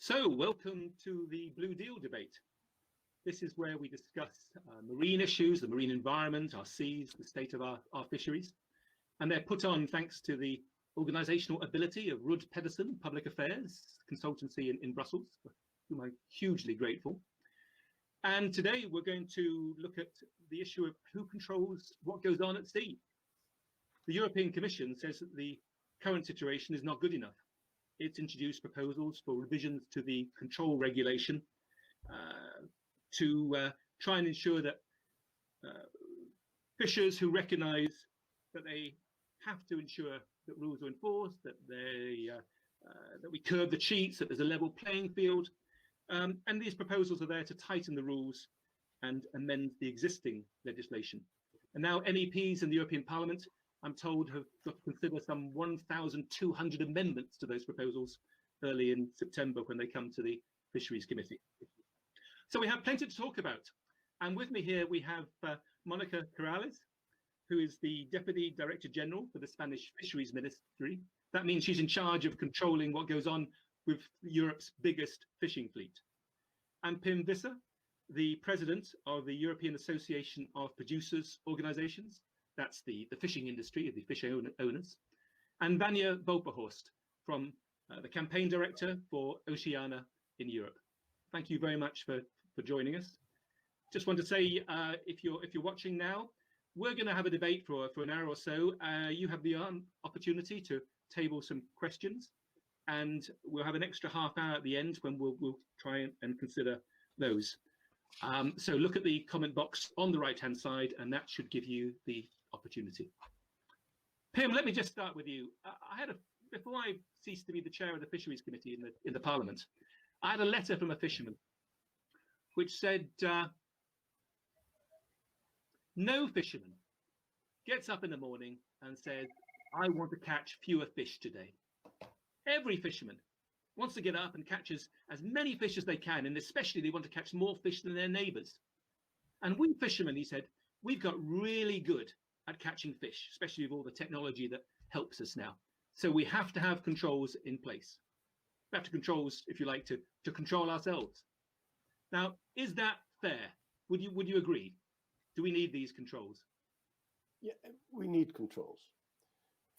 So, welcome to the Blue Deal debate. This is where we discuss marine issues, the marine environment, our seas, the state of our fisheries. And they're put on thanks to the organisational ability of Ruud Pedersen Public Affairs Consultancy in Brussels, for whom I'm hugely grateful. And today we're going to look at the issue of who controls what goes on at sea. The European Commission says that the current situation is not good enough. It's introduced proposals for revisions to the control regulation to try and ensure that fishers who recognise that they have to ensure that rules are enforced, that that we curb the cheats, that there's a level playing field, and these proposals are there to tighten the rules and amend the existing legislation. And now MEPs in the European Parliament, I'm told, have got to consider some 1,200 amendments to those proposals early in September when they come to the Fisheries Committee. So we have plenty to talk about. And with me here we have Mónica Corrales, who is the Deputy Director General for the Spanish Fisheries Ministry. That means she's in charge of controlling what goes on with Europe's biggest fishing fleet. And Pim Vasser, the President of the European Association of Producers Organisations. That's the fishing industry, the fish owners. And Vanya Vulperhorst, from the Campaign Director for Oceana in Europe. Thank you very much for joining us. Just want to say, if you're watching now, we're going to have a debate for an hour or so. You have the opportunity to table some questions, and we'll have an extra half hour at the end when we'll try and consider those. So look at the comment box on the right-hand side, and that should give you the opportunity. Pim, let me just start with you. Before I ceased to be the chair of the Fisheries Committee in the Parliament, I had a letter from a fisherman which said, no fisherman gets up in the morning and says, I want to catch fewer fish today. Every fisherman wants to get up and catches as many fish as they can, and especially they want to catch more fish than their neighbours. And we fishermen, he said, we've got really good at catching fish, especially with all the technology that helps us now. So we have to have controls in place. We have to controls, if you like, to control ourselves. Now, is that fair? Would you agree? Do we need these controls? Yeah, we need controls.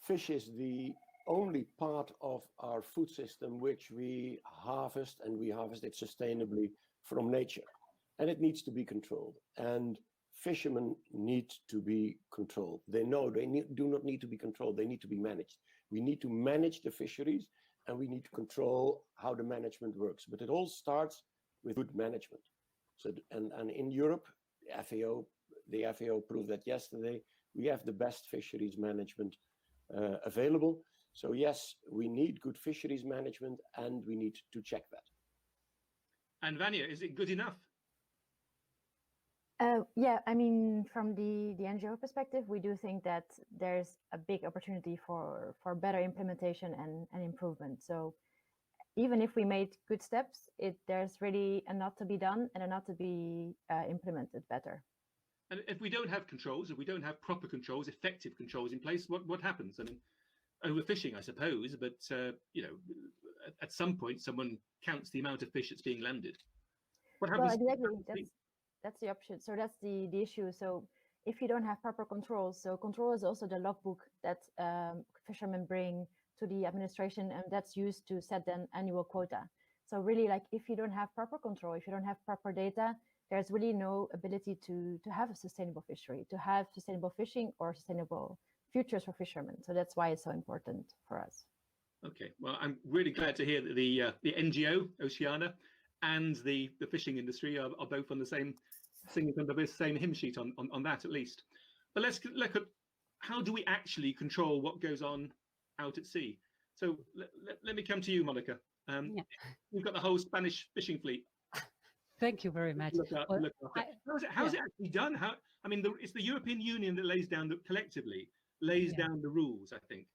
Fish is the only part of our food system which we harvest, and we harvest it sustainably from nature. And it needs to be controlled. And fishermen need to be controlled. They know they do not need to be controlled. They need to be managed. We need to manage the fisheries, and we need to control how the management works. But it all starts with good management. So, and in Europe, the FAO proved that yesterday. We have the best fisheries management available. So yes, we need good fisheries management, and we need to check that. And Vanya, is it good enough? Yeah, I mean, from the NGO perspective, we do think that there's a big opportunity for better implementation and improvement. So even if we made good steps, there's really a lot to be done and a lot to be implemented better. And if we don't have controls, if we don't have proper controls, effective controls in place, what happens? I mean, overfishing, I suppose, but you know, at some point, someone counts the amount of fish that's being landed. What happens? Well, exactly. That's the option. So that's the issue. So if you don't have proper controls, so control is also the logbook that fishermen bring to the administration, and that's used to set an annual quota. So really, like, if you don't have proper control, if you don't have proper data, there's really no ability to have a sustainable fishery, to have sustainable fishing or sustainable futures for fishermen. So that's why it's so important for us. Okay, well, I'm really glad to hear that the NGO, Oceana, and the fishing industry are both on the same, singing from the same hymn sheet on that at least. But let's look at how do we actually control what goes on out at sea. So let me come to you, Mónica. You've got the whole Spanish fishing fleet. Thank you very much. How's it actually done? I mean, it's the European Union that collectively lays down the rules, I think.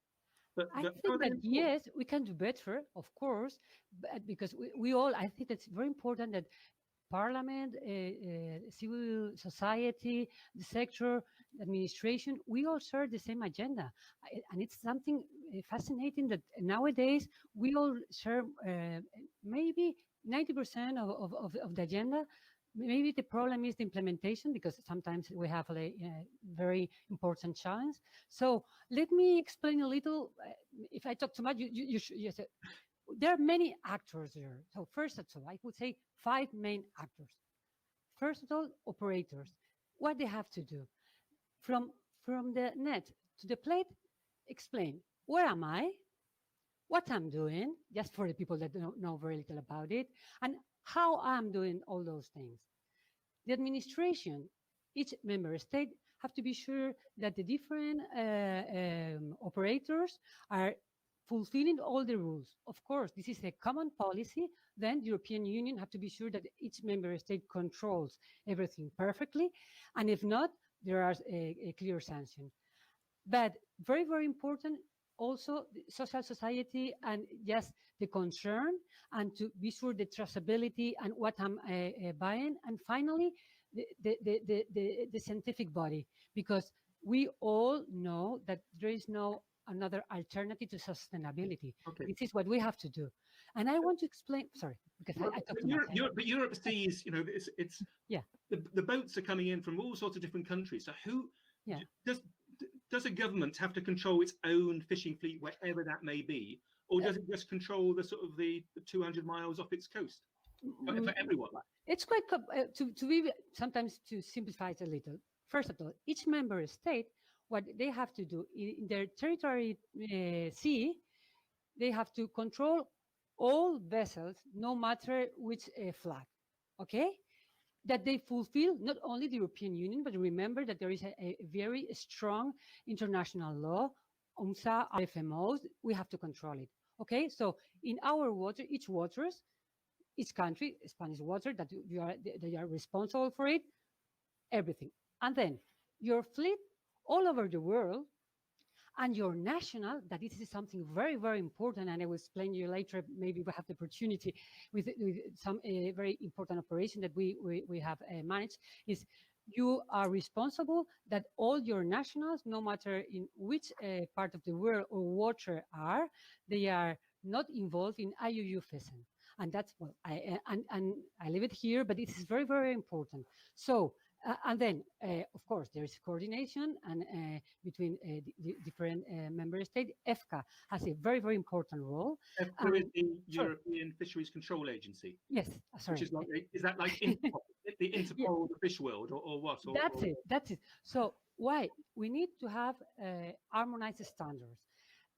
But I think that yes, we can do better, of course, but because we all, I think it's very important that Parliament, civil society, the sector administration, we all share the same agenda. And it's something fascinating that nowadays we all share maybe 90% of the agenda. Maybe the problem is the implementation, because sometimes we have a very important challenge. So let me explain a little. If I talk too much, you say, there are many actors there. So first of all, I would say 5 main actors. First of all, operators. What they have to do from the net to the plate, explain where am I, what I'm doing, just for the people that don't know very little about it, and how I'm doing all those things. The administration, each member state, have to be sure that the different operators are fulfilling all the rules. Of course, this is a common policy. Then the European Union have to be sure that each member state controls everything perfectly. And if not, there are a clear sanction. But very, very important, also the social society and just the concern, and to be sure the traceability and what I'm buying. And finally, the scientific body, because we all know that there is no another alternative to sustainability. Okay. This is what we have to do. And I want to explain, sorry, because I talked too much. But Europe sees, it's yeah. The boats are coming in from all sorts of different countries. So who does a government have to control its own fishing fleet wherever that may be, or does it just control the sort of the 200 miles off its coast for everyone? It's quite to be sometimes to simplify it a little. First of all, each member state, what they have to do in their territory sea, they have to control all vessels, no matter which flag. Okay. That they fulfill not only the European Union, but remember that there is a very strong international law, UNSA, RFMOs, we have to control it. Okay, so in our water, each country, Spanish water, that they are responsible for it, everything. And then your fleet all over the world, and your national, that this is something very, very important, and I will explain you later, maybe we have the opportunity with some very important operation that we have managed, is you are responsible that all your nationals, no matter in which part of the world or water they are not involved in IUU fishing. And that's, well, I leave it here, but it is very, very important. So, and then, of course, there is coordination and between the different member states. EFCA has a very, very important role. EFCA is the European Fisheries Control Agency. Yes, sorry. Which is like, is that like Interpol, the Interpol of the fish world, or what? That's it. So why? We need to have harmonized standards.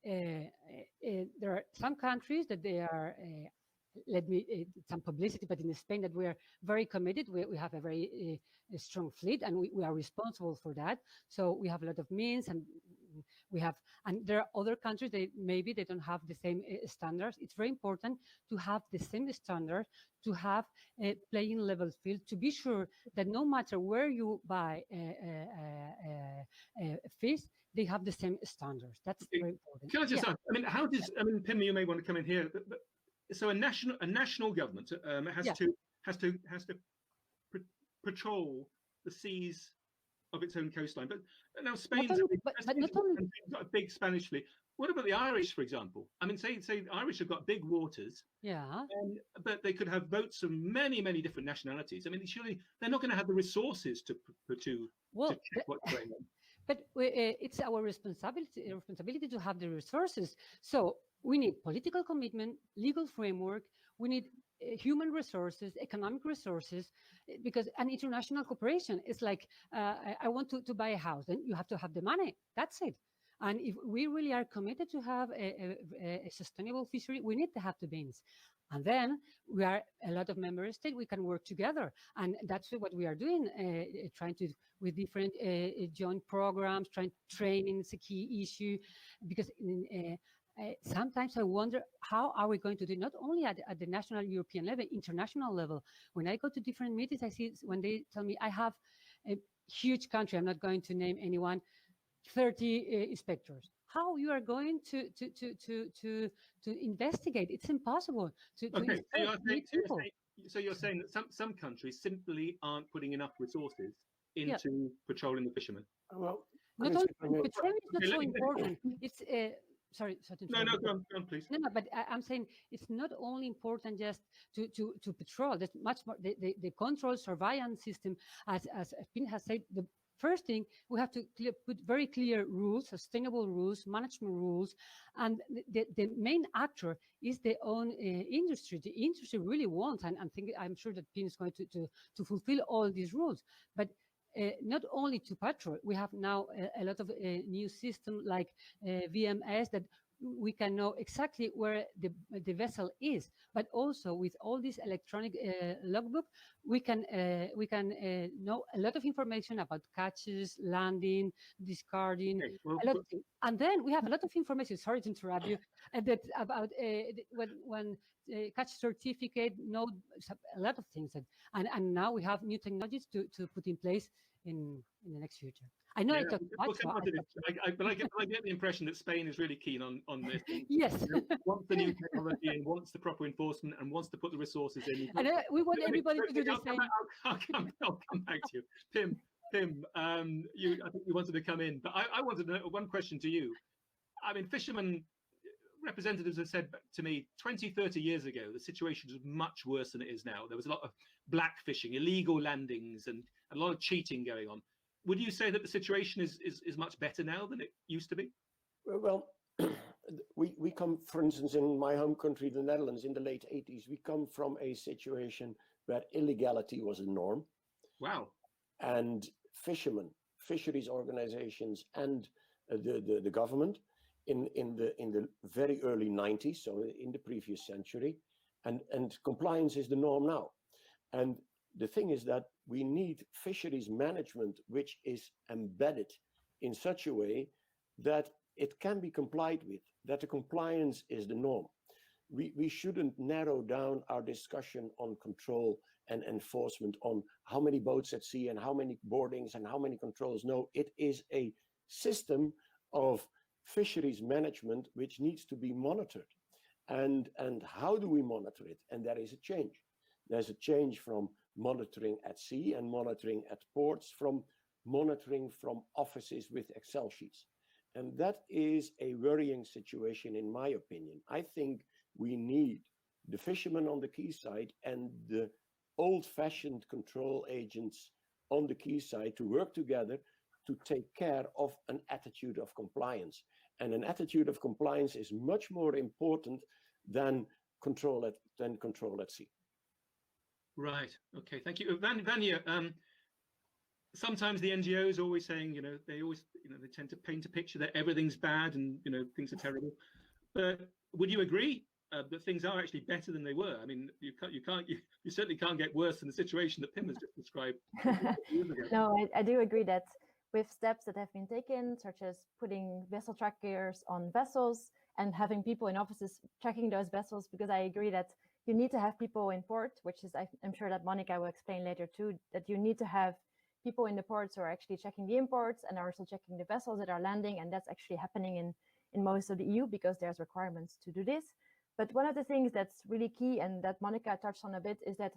There are some countries that they are some publicity, but in Spain that we are very committed. We have a very strong fleet, and we are responsible for that. So we have a lot of means, and there are other countries that maybe they don't have the same standards. It's very important to have the same standards, to have a playing level field, to be sure that no matter where you buy fish, they have the same standards. That's very important. Can I just ask, how does, Pim, you may want to come in here, but so a national government has to patrol the seas of its own coastline. But now Spain's got a big Spanish fleet. What about the Irish, for example? Say the Irish have got big waters. Yeah. But they could have boats of many, many different nationalities. Surely they're not going to have the resources to check what's going on. But it's our responsibility to have the resources. So we need political commitment, legal framework. We need human resources, economic resources, because an international cooperation is like, I want to buy a house, then you have to have the money. That's it. And if we really are committed to have a sustainable fishery, we need to have the means. And then we are a lot of member states, we can work together. And that's what we are doing, trying to, with different joint programs, training is a key issue, because sometimes I wonder, how are we going to do it, not only at the national European level, international level. When I go to different meetings, I see when they tell me I have a huge country, I'm not going to name anyone, 30 inspectors. How you are going to investigate? It's impossible to so you're saying that some countries simply aren't putting enough resources into patrolling the fishermen? Well, Not Chris, only if I may- petroleum is not Okay, so let me- important. It's sorry, No, go on, please. No, but I'm saying it's not only important just to patrol. There's much more. The control surveillance system, as Pim has said, the first thing we have to put very clear rules, sustainable rules, management rules, and the main actor is the own industry. The industry really wants, and I'm sure that Pim is going to fulfill all these rules, but. Not only to patrol, we have now a lot of new system like VMS that we can know exactly where the vessel is, but also with all this electronic logbook, we can know a lot of information about catches, landing, discarding, Okay, well, a lot of things. And then we have a lot of information. Sorry to interrupt you. That about when catch certificate, know a lot of things, and now we have new technologies to put in place in the next future. I know I talk much, but I get the impression that Spain is really keen on this. Yes. Wants the new technology and wants the proper enforcement and wants to put the resources in. And we want everybody to do the same. I'll come back to you, Pim. I think you wanted to come in, but I wanted to know one question to you. I mean, fishermen representatives have said to me 20, 30 years ago, the situation was much worse than it is now. There was a lot of black fishing, illegal landings, and a lot of cheating going on. Would you say that the situation is much better now than it used to be? Well, we come, for instance, in my home country, the Netherlands, in the late 80s, we come from a situation where illegality was a norm. Wow. And fishermen, fisheries organizations, and the government in the very early 90s, so in the previous century, and compliance is the norm now. And the thing is that we need fisheries management which is embedded in such a way that it can be complied with, that the compliance is the norm. We shouldn't narrow down our discussion on control and enforcement on how many boats at sea and how many boardings and how many controls. No, it is a system of fisheries management which needs to be monitored. And how do we monitor it? And there is a change. There's a change from monitoring at sea and monitoring at ports, from monitoring from offices with Excel sheets. And that is a worrying situation, in my opinion. I think we need the fishermen on the quayside and the old-fashioned control agents on the quayside to work together to take care of an attitude of compliance. And an attitude of compliance is much more important than control at sea. Right. Okay. Thank you, Vanya. Sometimes the NGOs are always saying, they tend to paint a picture that everything's bad and things are terrible. But would you agree that things are actually better than they were? I mean, you certainly can't get worse than the situation that Pim has just described. No, I do agree that with steps that have been taken, such as putting vessel trackers on vessels and having people in offices tracking those vessels, because I agree that you need to have people in port, which is, I'm sure that Monica will explain later too, that you need to have people in the ports who are actually checking the imports and are also checking the vessels that are landing. And that's actually happening in most of the EU because there's requirements to do this. But one of the things that's really key and that Monica touched on a bit is that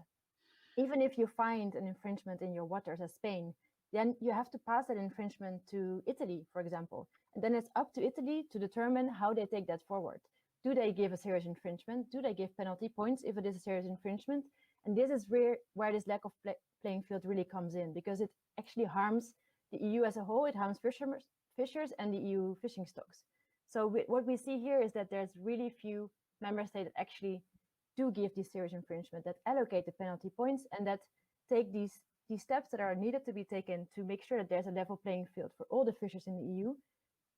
even if you find an infringement in your waters as Spain, then you have to pass that infringement to Italy, for example. And then it's up to Italy to determine how they take that forward. Do they give a serious infringement? Do they give penalty points if it is a serious infringement? And this is where this lack of playing field really comes in, because it actually harms the EU as a whole. It harms fishers and the EU fishing stocks. So what we see here is that there's really few member states that actually do give these serious infringement, that allocate the penalty points, and that take these steps that are needed to be taken to make sure that there's a level playing field for all the fishers in the EU.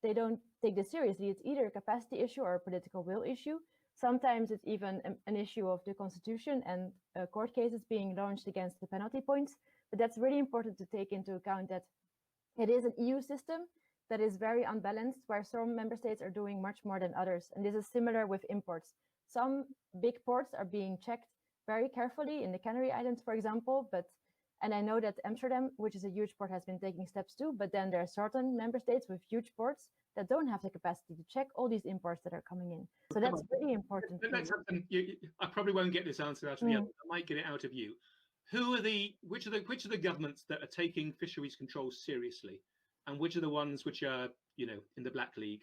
They don't take this seriously. It's either a capacity issue or a political will issue. Sometimes it's even an issue of the constitution and court cases being launched against the penalty points. But that's really important to take into account, that it is an EU system that is very unbalanced, where some member states are doing much more than others. And this is similar with imports. Some big ports are being checked very carefully in the Canary Islands, for example, and I know that Amsterdam, which is a huge port, has been taking steps too, but then there are certain member states with huge ports that don't have the capacity to check all these imports that are coming in. So that's really important. I probably won't get this answer out of you. I might get it out of you. which are the governments that are taking fisheries control seriously, and which are the ones which are, in the black league?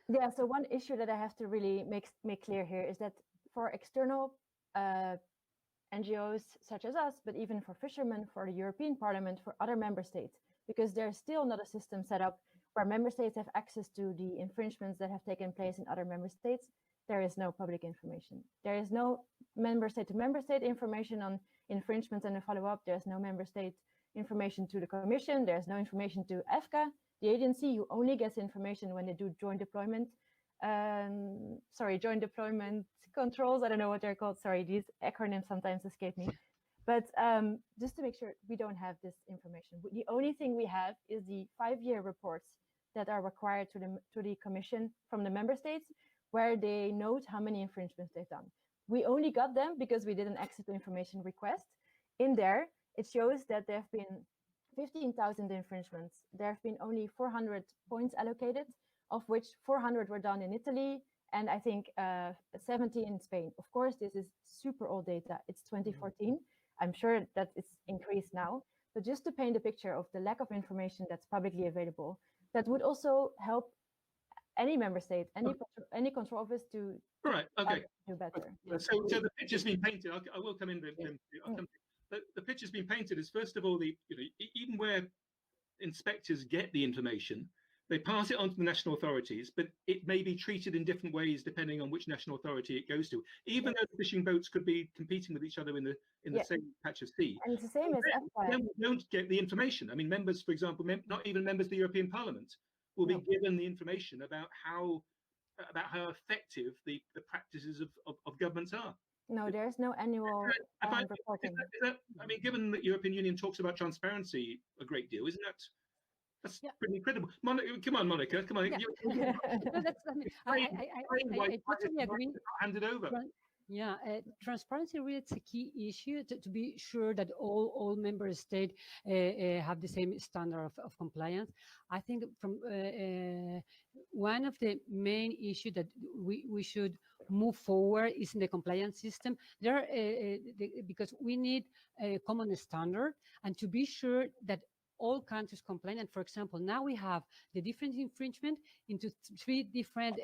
Yeah, so one issue that I have to really make clear here is that for external NGOs such as us, but even for fishermen, for the European Parliament, for other member states, because there's still not a system set up where member states have access to the infringements that have taken place in other member states, there is no public information. There is no member state to member state information on infringements and the follow-up. There's no member state information to the Commission. There's no information to EFCA, the agency who only gets information when they do joint deployment. Joint deployment controls. I don't know what they're called. Sorry, these acronyms sometimes escape me. But just to make sure we don't have this information. The only thing we have is the 5-year reports that are required to the Commission from the member states, where they note how many infringements they've done. We only got them because we did an access to information request. In there, it shows that there have been 15,000 infringements. There have been only 400 points allocated, of which 400 were done in Italy, and I think 70 in Spain. Of course, this is super old data. It's 2014. I'm sure that it's increased now. But just to paint a picture of the lack of information that's publicly available, that would also help any member state, any control office to do better. So the picture's been painted. I will come in. The picture's been painted as, first of all, even where inspectors get the information, they pass it on to the national authorities, but it may be treated in different ways depending on which national authority it goes to. Even though the fishing boats could be competing with each other in the same patch of sea. And it's the same as EFCA. We don't get the information. I mean, members, for example, not even members of the European Parliament will be given the information about how effective the practices of governments are. No, there's no annual reporting. I mean, given that European Union talks about transparency a great deal, isn't that? That's pretty incredible. Come on, Monica. Come on. Yeah. I totally agree. Hand it over. Yeah, transparency really is a key issue to be sure that all member states have the same standard of compliance. I think from one of the main issues that we should move forward is in the compliance system. Because we need a common standard, and to be sure that all countries comply. And for example, now we have the different infringement into 3 different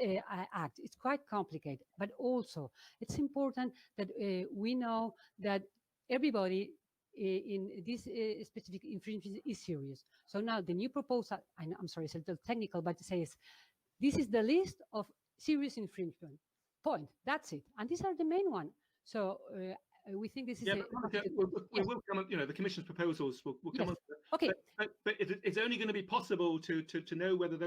acts. It's quite complicated, but also it's important that we know that everybody in this specific infringement is serious. So now the new proposal, I'm sorry, it's a little technical, but it says, this is the list of serious infringement. Point. That's it. And these are the main one. So we think this is we will come up, the Commission's proposals will come up. Okay. But it's only going to be possible to know whether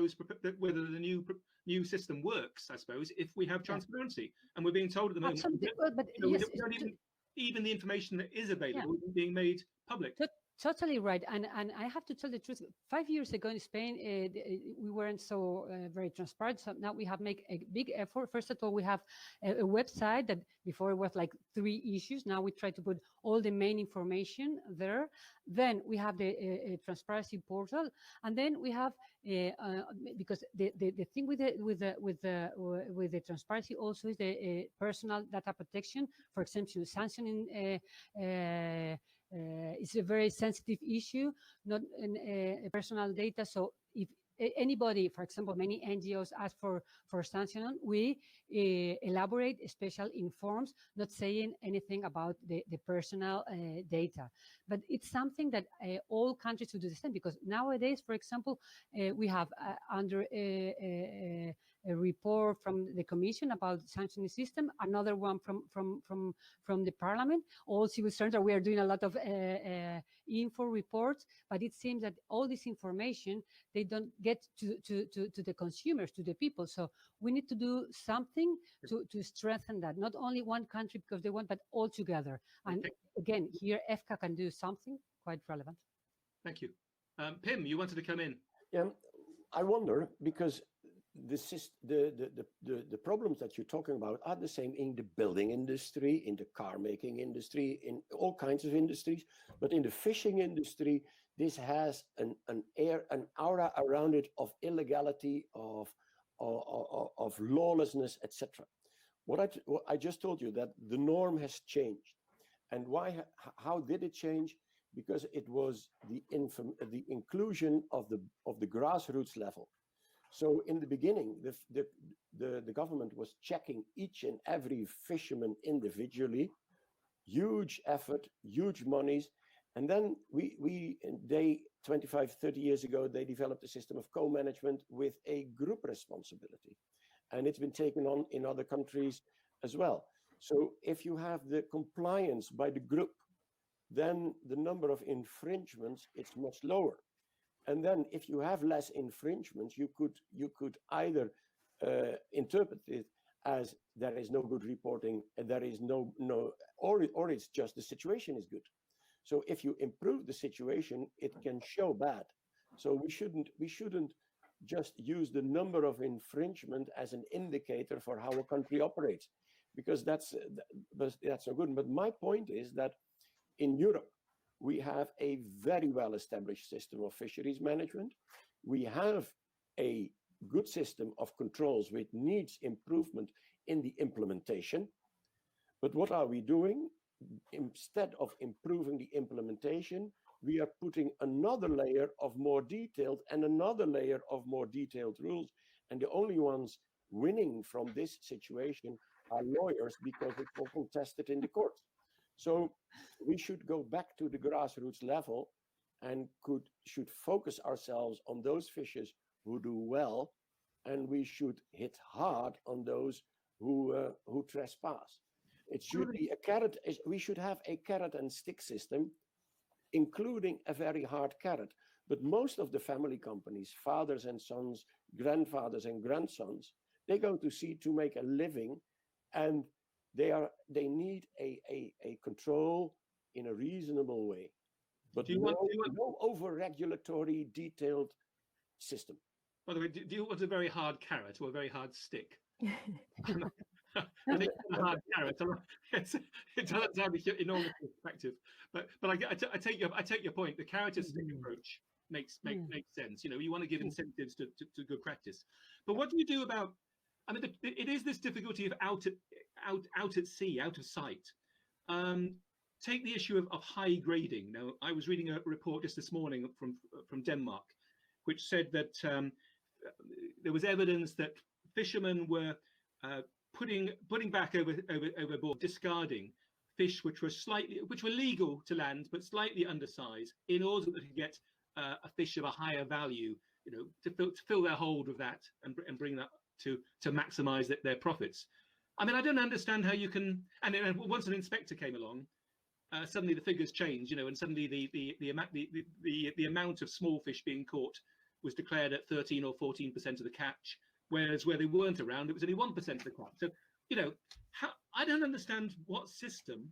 whether the new system works, I suppose, if we have transparency. And we're being told at the moment even the information that is available is being made public. Totally right. And I have to tell the truth, 5 years ago in Spain, we weren't so very transparent. So now we have made a big effort. First of all, we have a website that before it was like 3 issues. Now we try to put all the main information there. Then we have the transparency portal. And then we have, because the thing with the transparency also is the personal data protection. For example, sanctioning it's a very sensitive issue, not personal data. So if anybody, for example, many NGOs ask for sanctioning, we elaborate special in forms, not saying anything about the personal data. But it's something that all countries should do the same, because nowadays, for example, we have under a report from the Commission about the sanctioning system, another one from the Parliament. All civil servants, we are doing a lot of info reports, but it seems that all this information, they don't get to the consumers, to the people. So we need to do something to strengthen that. Not only one country because they want, but all together. And again, here EFCA can do something quite relevant. Thank you. Pim, you wanted to come in. Yeah, I wonder, because the problems that you're talking about are the same in the building industry, in the car making industry, in all kinds of industries. But in the fishing industry, this has an aura around it of illegality, of lawlessness, etc. What I just told you, that the norm has changed. And why? How did it change? Because it was the inclusion of the grassroots level. So in the beginning, the government was checking each and every fisherman individually, huge effort, huge monies. And then they 25, 30 years ago, they developed a system of co-management with a group responsibility. And it's been taken on in other countries as well. So if you have the compliance by the group, then the number of infringements is much lower. And then if you have less infringements, you could either interpret it as there is no good reporting and there is or it's just the situation is good. So if you improve the situation, it can show bad. So we shouldn't just use the number of infringement as an indicator for how a country operates, because that's no good. But my point is that in Europe, we have a very well-established system of fisheries management. We have a good system of controls which needs improvement in the implementation. But what are we doing? Instead of improving the implementation, we are putting another layer of more detailed and another layer of more detailed rules. And the only ones winning from this situation are lawyers, because it's all contested in the courts. So we should go back to the grassroots level and should focus ourselves on those fishers who do well, and we should hit hard on those who trespass. It should be a carrot. We should have a carrot and stick system, including a very hard carrot. But most of the family companies, fathers and sons, grandfathers and grandsons, they go to sea to make a living, and they need a control in a reasonable way, but no over-regulatory detailed system. By the way, do you want a very hard carrot or a very hard stick? I think a hard carrot. It doesn't sound enormously effective, but I take your point. The carrot and stick approach makes sense. You know, you want to give incentives to good practice. But what do you do about? I mean, it is this difficulty of out at sea, out of sight. Take the issue of high grading. Now, I was reading a report just this morning from Denmark, which said that there was evidence that fishermen were putting back overboard, discarding fish which were legal to land but slightly undersized, in order to get a fish of a higher value, you know, to fill their hold of that and bring that to maximize their profits. I mean, I don't understand how you can. And once an inspector came along, suddenly the figures changed, you know, and suddenly the amount of small fish being caught was declared at 13 or 14% of the catch, whereas where they weren't around, it was only 1% of the catch. So, you know, I don't understand what system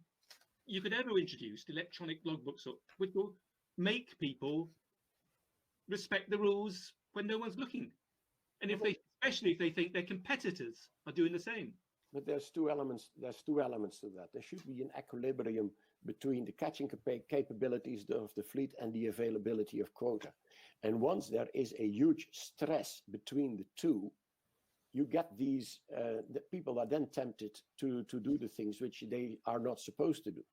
you could ever introduce, electronic logbooks, which will make people respect the rules when no one's looking, and especially if they think their competitors are doing the same. But there's two elements to that. There should be an equilibrium between the catching capabilities of the fleet and the availability of quota. And once there is a huge stress between the two, you get these, the people are then tempted to do the things which they are not supposed to do.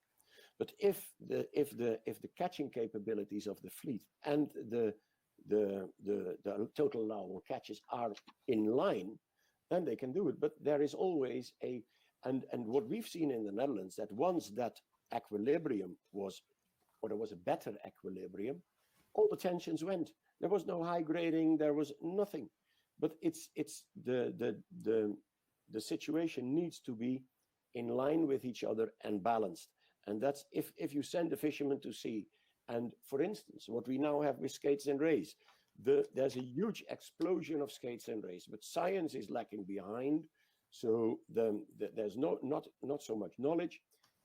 But if the catching capabilities of the fleet and the total allowable catches are in line, then they can do it. But there is always and what we've seen in the Netherlands, that once that equilibrium was, or there was a better equilibrium, all the tensions went. There was no high grading, there was nothing. But it's the situation needs to be in line with each other and balanced. And that's if you send a fisherman to sea, and for instance, what we now have with skates and rays, there's a huge explosion of skates and rays, but science is lacking behind. So there's not so much knowledge.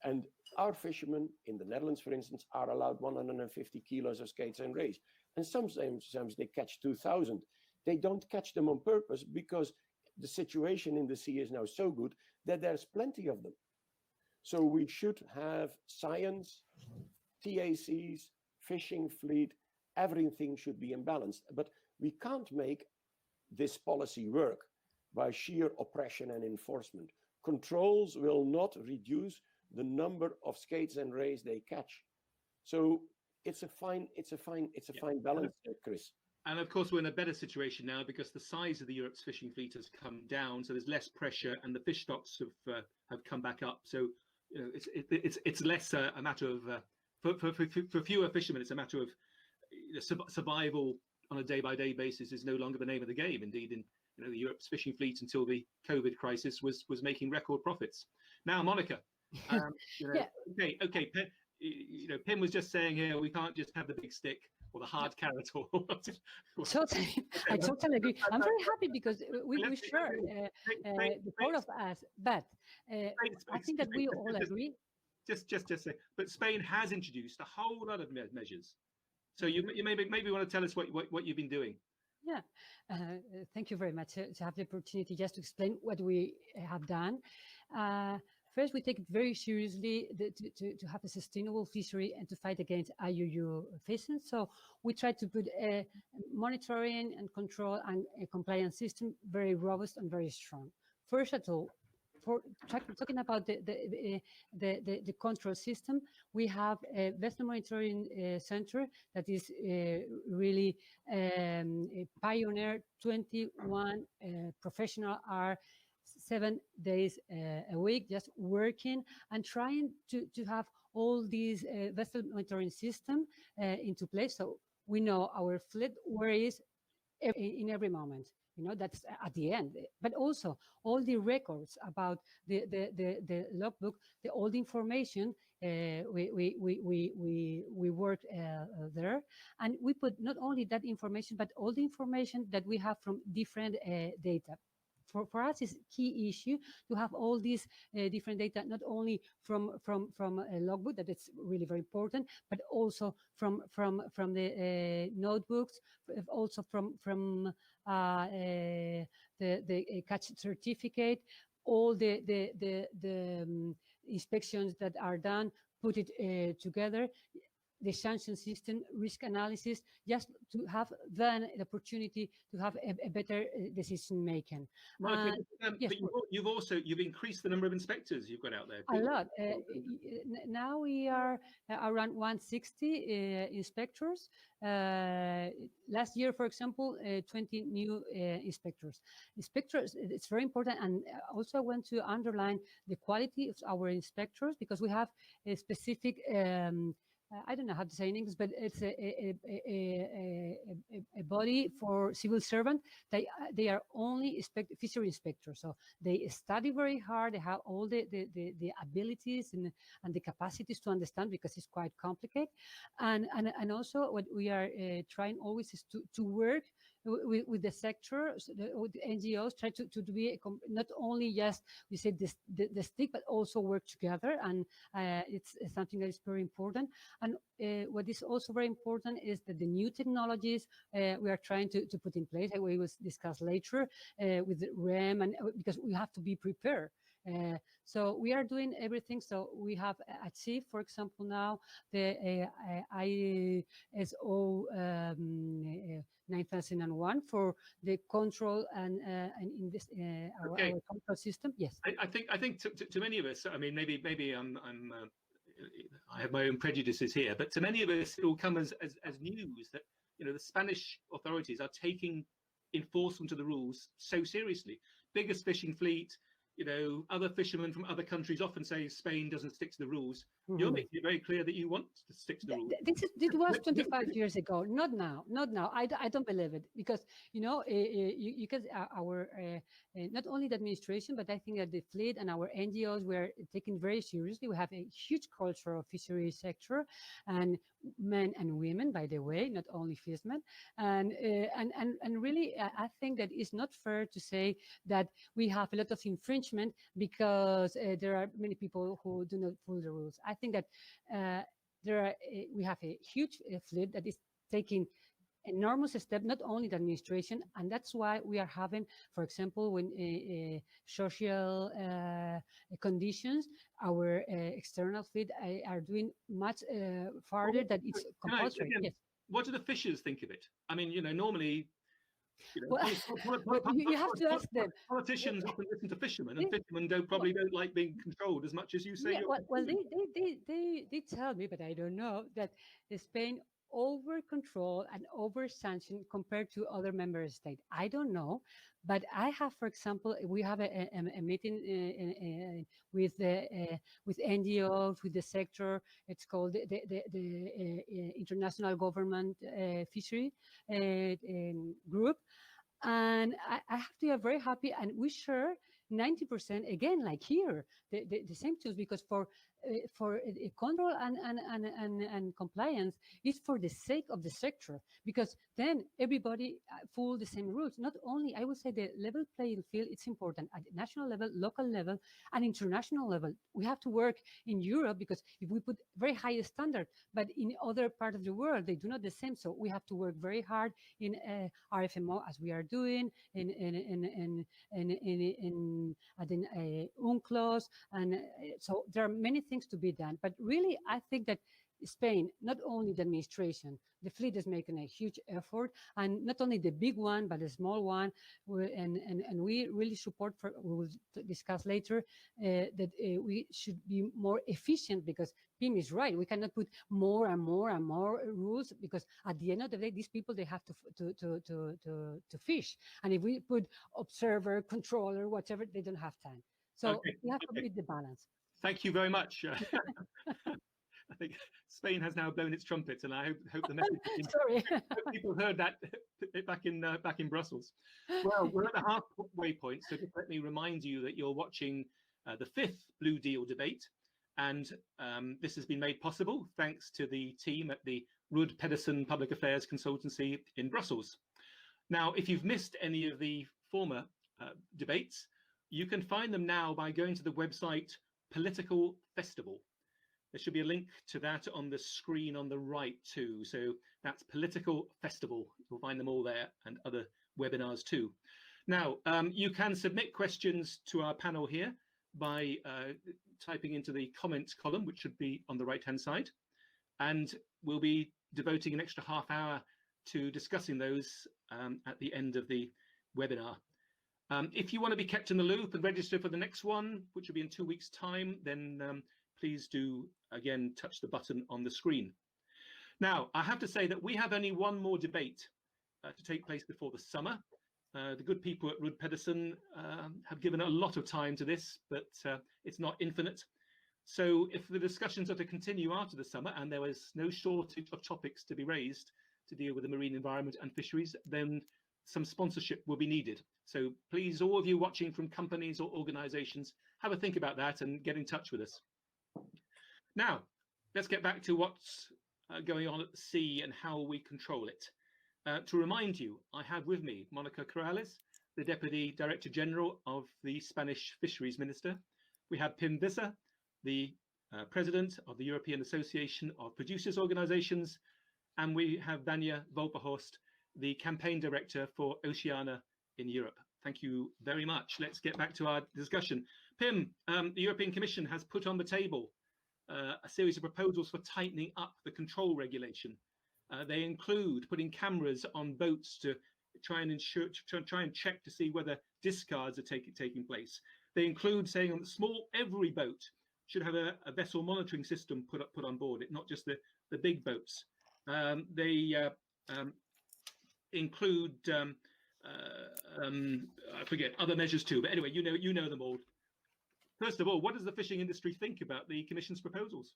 And our fishermen in the Netherlands, for instance, are allowed 150 kilos of skates and rays. And sometimes they catch 2,000. They don't catch them on purpose because the situation in the sea is now so good that there's plenty of them. So we should have science, TACs, fishing fleet, everything should be imbalanced. But we can't make this policy work by sheer oppression and enforcement. Controls will not reduce the number of skates and rays they catch. So it's a fine balance, Chris. And of course, we're in a better situation now because the size of the Europe's fishing fleet has come down, so there's less pressure, and the fish stocks have come back up. So it's less a matter of for fewer fishermen, it's a matter of survival on a day-by-day basis is no longer the name of the game. Indeed, in the Europe's fishing fleet until the COVID crisis was making record profits. Now, Monica, Yeah. okay, Pim was just saying here we can't just have the big stick or the hard carrot or Totally, I totally agree. I'm very happy because we share the both of us, but I think that we all agree. Just say, but Spain has introduced a whole lot of measures. So you maybe want to tell us what you've been doing. Yeah, thank you very much to have the opportunity just to explain what we have done. First, we take it very seriously to have a sustainable fishery and to fight against IUU fishing. So we try to put a monitoring and control and a compliance system very robust and very strong. First of all, for talking about the control system, we have a vessel monitoring center that is really a pioneer. 21 professionals are 7 days a week just working and trying to have all these vessel monitoring system into place, so we know our fleet where it is in every moment. That's at the end, but also all the records about the logbook, all the information we work there, and we put not only that information but all the information that we have from different data. For us, it's key issue to have all these different data, not only from a logbook, that it's really very important, but also from the notebooks, also from the catch certificate, all the inspections that are done, put it together. The sanction system, risk analysis, just to have then the opportunity to have a better decision making. Monica, yes, but you've increased the number of inspectors you've got out there. A lot. Now we are around 160 inspectors. Last year, for example, 20 new inspectors. Inspectors, it's very important, and also I want to underline the quality of our inspectors, because we have a specific I don't know how to say in English, but it's a body for civil servant. They are only fishery inspectors, so they study very hard. They have all the abilities and the capacities to understand, because it's quite complicated. And also what we are trying always is to work with the sector, with the NGOs, try to be not only just we say the stick, but also work together, and it's something that is very important. And what is also very important is that the new technologies we are trying to put in place, we will discuss later with the REM, and because we have to be prepared. So we are doing everything. So we have achieved, for example, now the ISO 9001 for the control and our control system. Yes, I think to many of us, I mean, maybe I have my own prejudices here, but to many of us, it will come as news that the Spanish authorities are taking enforcement of the rules so seriously. Biggest fishing fleet. Other fishermen from other countries often say Spain doesn't stick to the rules. Mm-hmm. You're making it very clear that you want to stick to the rules. This was 25 years ago. Not now. I don't believe it, because you can our not only the administration, but I think that the fleet and our NGOs were taken very seriously. We have a huge culture of fishery sector, and men and women, by the way, not only fishermen, and really, I think that it's not fair to say that we have a lot of infringement because there are many people who do not follow the rules. I think that we have a huge fleet that is taking enormous step, not only the administration, and that's why we are having, for example, when social conditions, our external fleet are doing much farther that it's compulsory. Yes. What do the fishers think of it? I mean, normally You know, Well, you have to ask them. Politicians often listen to fishermen, and fishermen probably don't like being controlled as much as you say. Yeah, well, they tell me, but I don't know, that Spain over control and over sanction compared to other member states. I don't know, but I have, for example, we have a meeting with NGOs, with the sector. It's called the International Government Fishery Group. And I have to be very happy, and we share 90%, again, like here, the same tools, because for control and compliance is for the sake of the sector, because then everybody follow the same rules. Not only, I would say, the level playing field, it's important at national level, local level, and international level. We have to work in Europe, because if we put very high standard, but in other part of the world, they do not the same. So we have to work very hard in RFMO, as we are doing, at the UNCLOS, and so there are many things to be done. But really, I think that Spain, not only the administration, the fleet is making a huge effort, and not only the big one, but the small one. And we really support, we will discuss later, that we should be more efficient, because Pim is right. We cannot put more and more and more rules, because at the end of the day, these people, they have to fish. And if we put observer, controller, whatever, they don't have time. So we have to meet the balance. Thank you very much. I think Spain has now blown its trumpet, and I hope the message. Sorry, people heard that back in Brussels. Well, we're at the halfway point, so just let me remind you that you're watching the 5th Blue Deal debate, and this has been made possible thanks to the team at the Ruud Pedersen Public Affairs Consultancy in Brussels. Now, if you've missed any of the former debates, you can find them now by going to the website Political Festival. There should be a link to that on the screen on the right too. So that's Political Festival. You'll find them all there, and other webinars too. Now, you can submit questions to our panel here by typing into the comments column, which should be on the right-hand side. And we'll be devoting an extra half hour to discussing those at the end of the webinar. If you want to be kept in the loop and register for the next one, which will be in 2 weeks' time, then please do, again, touch the button on the screen. Now, I have to say that we have only one more debate to take place before the summer. The good people at Ruud Pedersen have given a lot of time to this, but it's not infinite. So if the discussions are to continue after the summer, and there is no shortage of topics to be raised to deal with the marine environment and fisheries, then some sponsorship will be needed. So please, all of you watching from companies or organizations, have a think about that and get in touch with us. Now, let's get back to what's going on at the sea and how we control it. To remind you, I have with me Mónica Corrales, the Deputy Director General of the Spanish Fisheries Minister. We have Pim Vasser, the President of the European Association of Producers Organizations, and we have Vanya Vulperhorst, the Campaign Director for Oceana in Europe. Thank you very much. Let's get back to our discussion. Pim, the European Commission has put on the table a series of proposals for tightening up the control regulation. They include putting cameras on boats to try and check to see whether discards are taking place. They include saying that every boat should have a vessel monitoring system put on board it, not just the big boats. They include I forget other measures too, but anyway, you know them all. First of all, what does the fishing industry think about the Commission's proposals?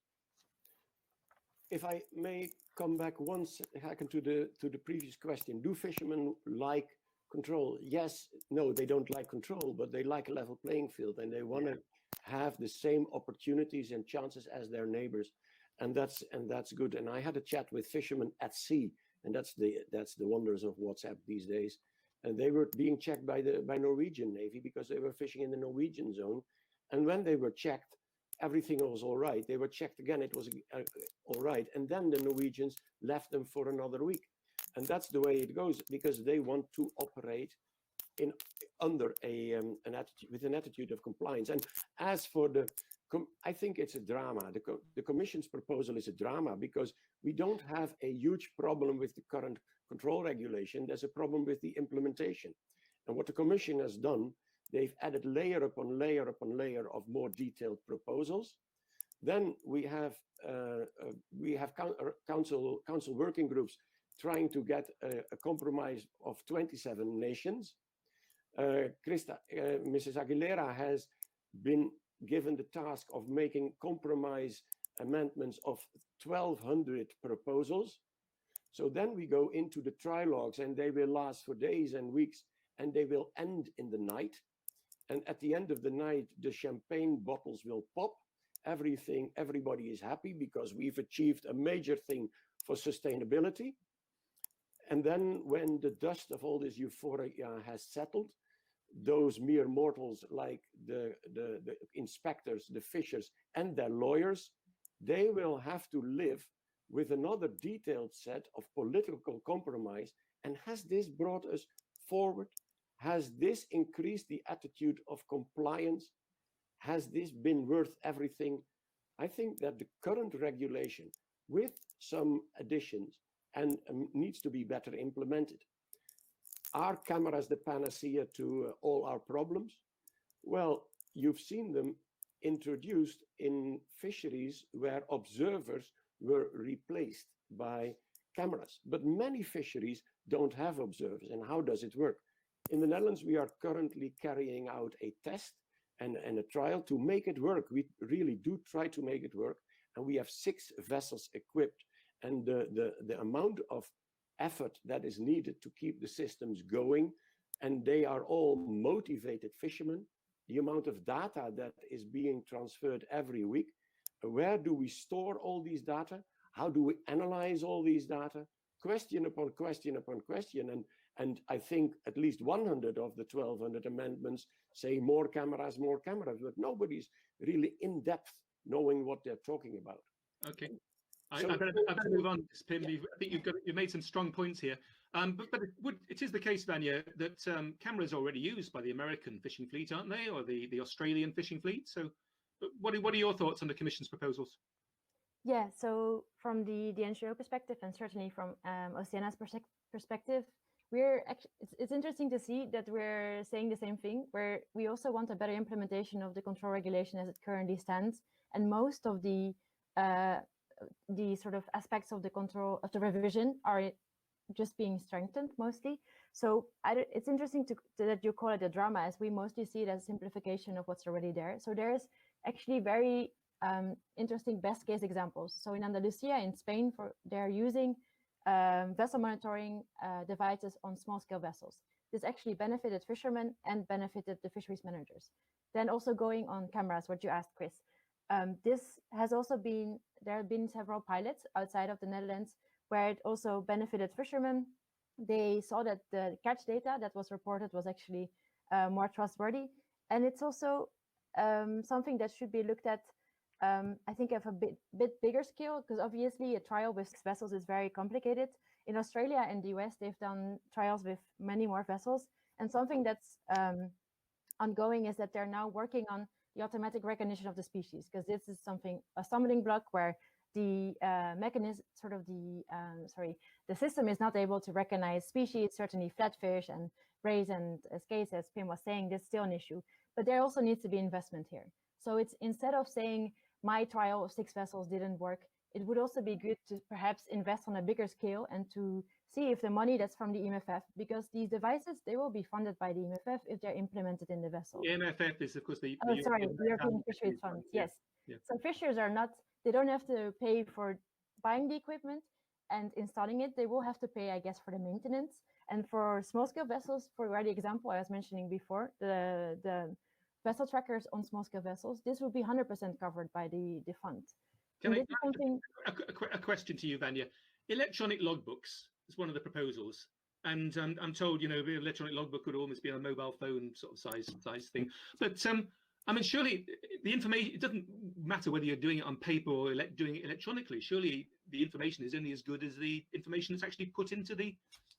If I may come back once second to the previous question, do fishermen like control? Yes, no, they don't like control, but they like a level playing field, and they want to have the same opportunities and chances as their neighbors, and that's good. And I had a chat with fishermen at sea, and that's the wonders of WhatsApp these days. And they were being checked by Norwegian Navy because they were fishing in the Norwegian zone. And when they were checked, everything was all right. They were checked again, it was all right. And then the Norwegians left them for another week. And that's the way it goes, because they want to operate under an attitude of compliance. And as for I think it's a drama. The Commission's proposal is a drama, because we don't have a huge problem with the current control regulation, there's a problem with the implementation. And what the Commission has done, they've added layer upon layer upon layer of more detailed proposals. Then we have council working groups trying to get a compromise of 27 nations. Mrs. Aguilera has been given the task of making compromise amendments of 1,200 proposals. So then we go into the trilogues, and they will last for days and weeks, and they will end in the night. And at the end of the night, the champagne bottles will pop. Everybody is happy because we've achieved a major thing for sustainability. And then when the dust of all this euphoria has settled, those mere mortals like the inspectors, the fishers, and their lawyers, they will have to live with another detailed set of political compromise. And has this brought us forward? Has this increased the attitude of compliance? Has this been worth everything? I think that the current regulation, with some additions, and needs to be better implemented. Are cameras the panacea to all our problems? Well, you've seen them introduced in fisheries where observers were replaced by cameras. But many fisheries don't have observers. And how does it work? In the Netherlands, we are currently carrying out a test and a trial to make it work. We really do try to make it work. And we have 6 vessels equipped. And the amount of effort that is needed to keep the systems going, and they are all motivated fishermen, the amount of data that is being transferred every week, where do we store all these data? How do we analyze all these data? Question upon question upon question. And I think at least 100 of the 1,200 amendments say more cameras, but nobody's really in depth knowing what they're talking about. Okay. I better move on, Pim. Yeah. I think you've made some strong points here. But it is the case, Vanya, that cameras are already used by the American fishing fleet, aren't they, or the Australian fishing fleet? So, what are your thoughts on the Commission's proposals? Yeah. So from the NGO perspective, and certainly from Oceana's perspective, it's interesting to see that we're saying the same thing, where we also want a better implementation of the control regulation as it currently stands, and most of the sort of aspects of the control of the revision are just being strengthened mostly. So it's interesting that you call it a drama, as we mostly see it as a simplification of what's already there. So there's actually very interesting best case examples. So in Andalusia, in Spain, they're using vessel monitoring devices on small scale vessels. This actually benefited fishermen and benefited the fisheries managers. Then also going on cameras, what you asked, Chris. This has also there have been several pilots outside of the Netherlands where it also benefited fishermen. They saw that the catch data that was reported was actually more trustworthy. And it's also something that should be looked at, I think, of a bit bigger scale, because obviously a trial with 6 vessels is very complicated. In Australia and the US, they've done trials with many more vessels. And something that's ongoing is that they're now working on the automatic recognition of the species, because this is a stumbling block where the mechanism, the system is not able to recognize species. Certainly flatfish and rays and skates, as Pim was saying, there's still an issue. But there also needs to be investment here. So it's, instead of saying my trial of 6 vessels didn't work, it would also be good to perhaps invest on a bigger scale and to see if the money that's from the EMFF, because these devices, they will be funded by the EMFF if they're implemented in the vessel. The EMFF is, of course, the European Fisheries Fund. Yes. Yeah. So fishers they don't have to pay for buying the equipment and installing it. They will have to pay, I guess, for the maintenance. And for small scale vessels, for the example I was mentioning before, the vessel trackers on small scale vessels, this will be 100% covered by the fund. Can I ask a question to you, Vanya? Electronic logbooks is one of the proposals, and I'm told, the electronic logbook could almost be a mobile phone sort of size thing. But I mean, surely the information, it doesn't matter whether you're doing it on paper or doing it electronically. Surely the information is only as good as the information that's actually put into the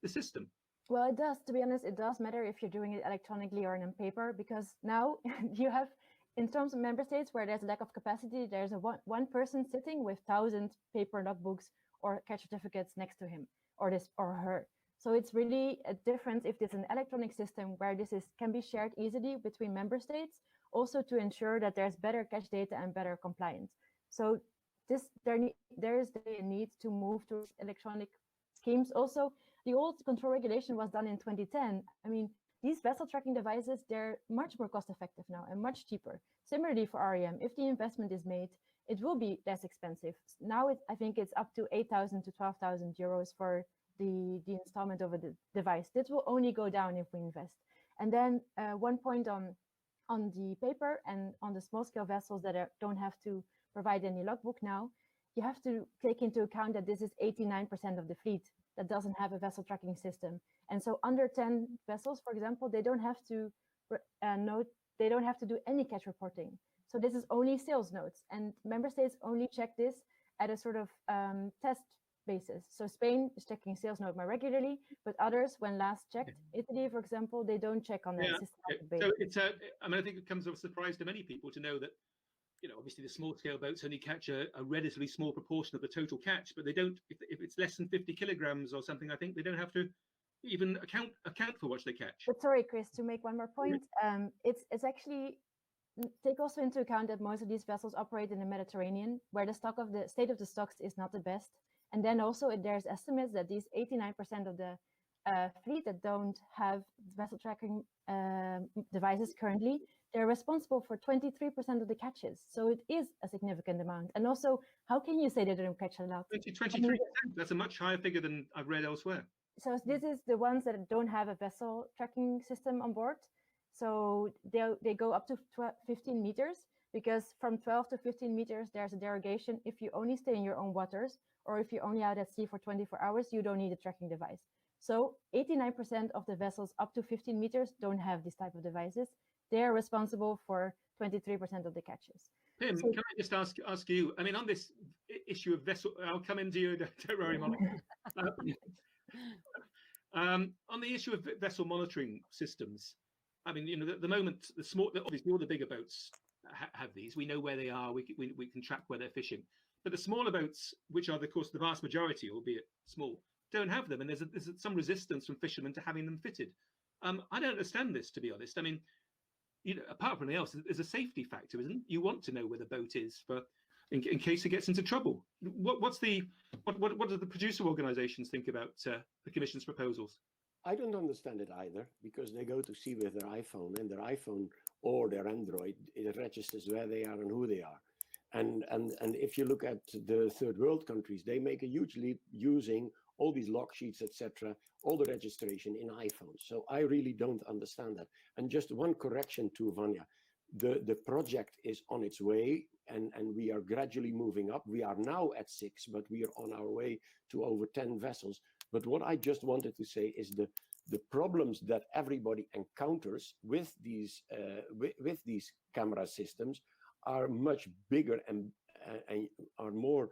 system. Well, it does. To be honest, it does matter if you're doing it electronically or on paper, because now you have, in terms of member states where there's a lack of capacity, there's one person sitting with 1,000 paper logbooks or catch certificates next to him or her. So it's really a difference if there's an electronic system where can be shared easily between member states, also to ensure that there's better catch data and better compliance. So there is the need to move to electronic schemes. Also, the old control regulation was done in 2010. I mean, these vessel tracking devices, they're much more cost effective now and much cheaper. Similarly for REM, if the investment is made, it will be less expensive. Now I think it's up to 8,000 to 12,000 euros for the installment of a device. This will only go down if we invest. And then one point on the paper and on the small scale vessels that don't have to provide any logbook now, you have to take into account that this is 89% of the fleet that doesn't have a vessel tracking system. And so under 10 vessels, for example, they don't have to do any catch reporting. So this is only sales notes, and member states only check this at a sort of test basis. So Spain is checking sales note more regularly, but others, when last checked, Italy, for example, they don't check on a systematic basis. So it's I mean, I think it comes as a surprise to many people to know that, you know, obviously the small scale boats only catch a relatively small proportion of the total catch, but they don't, if it's less than 50 kilograms or something, I think they don't have to even account for what they catch. But sorry, Chris, to make one more point, it's actually, take also into account that most of these vessels operate in the Mediterranean, where the state of the stocks is not the best. And then also there's estimates that these 89% of the fleet that don't have vessel tracking devices currently, they're responsible for 23% of the catches. So it is a significant amount. And also, how can you say they don't catch a lot? 23%, that's a much higher figure than I've read elsewhere. So this is the ones that don't have a vessel tracking system on board. So they go up to 15 meters, because from 12 to 15 meters, there's a derogation. If you only stay in your own waters, or if you're only out at sea for 24 hours, you don't need a tracking device. So 89% of the vessels up to 15 meters don't have this type of devices. They're responsible for 23% of the catches. Pim, so, can I just ask you, I mean, on this issue of vessel, I'll come into you, don't worry, Monica. On the issue of vessel monitoring systems, I mean, you know, at the moment, obviously all the bigger boats have these. We know where they are. We can track where they're fishing. But the smaller boats, which are, of course, the vast majority, albeit small, don't have them. And there's some resistance from fishermen to having them fitted. I don't understand this, to be honest. I mean, you know, apart from anything else, there's a safety factor, isn't it? You want to know where the boat is in case it gets into trouble. What do the producer organisations think about the Commission's proposals? I don't understand it either, because they go to sea with their iPhone, and their iPhone or their Android, it registers where they are and who they are. And if you look at the third world countries, they make a huge leap using all these log sheets, etc., all the registration in iPhones. So I really don't understand that. And just one correction to Vanya. The project is on its way, and we are gradually moving up. We are now at 6, but we are on our way to over 10 vessels. But what I just wanted to say is the problems that everybody encounters with these camera systems are much bigger and are more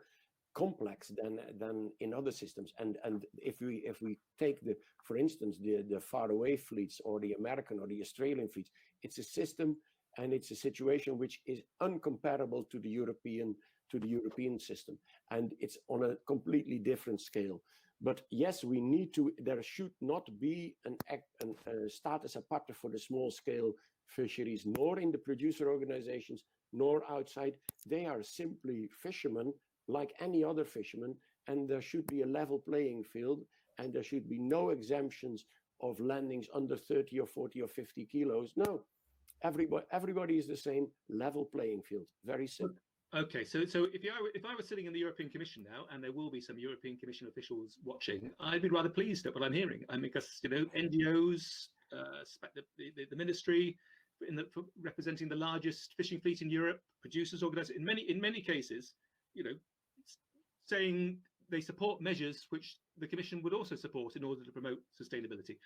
complex than in other systems. And if we take for instance the faraway fleets, or the American or the Australian fleets, it's a system and it's a situation which is uncomparable to the European system, and it's on a completely different scale. But yes, we need to. There should not be a status aparte for the small scale fisheries, nor in the producer organizations, nor outside. They are simply fishermen like any other fisherman, and there should be a level playing field, and there should be no exemptions of landings under 30 or 40 or 50 kilos. No, everybody is the same, level playing field. Very simple. Okay, so if I was sitting in the European Commission now, and there will be some European Commission officials watching, I'd be rather pleased at what I'm hearing. I mean, because, you know, NGOs, the ministry, representing the largest fishing fleet in Europe, producers organisations, in many cases, you know, saying they support measures which the Commission would also support in order to promote sustainability.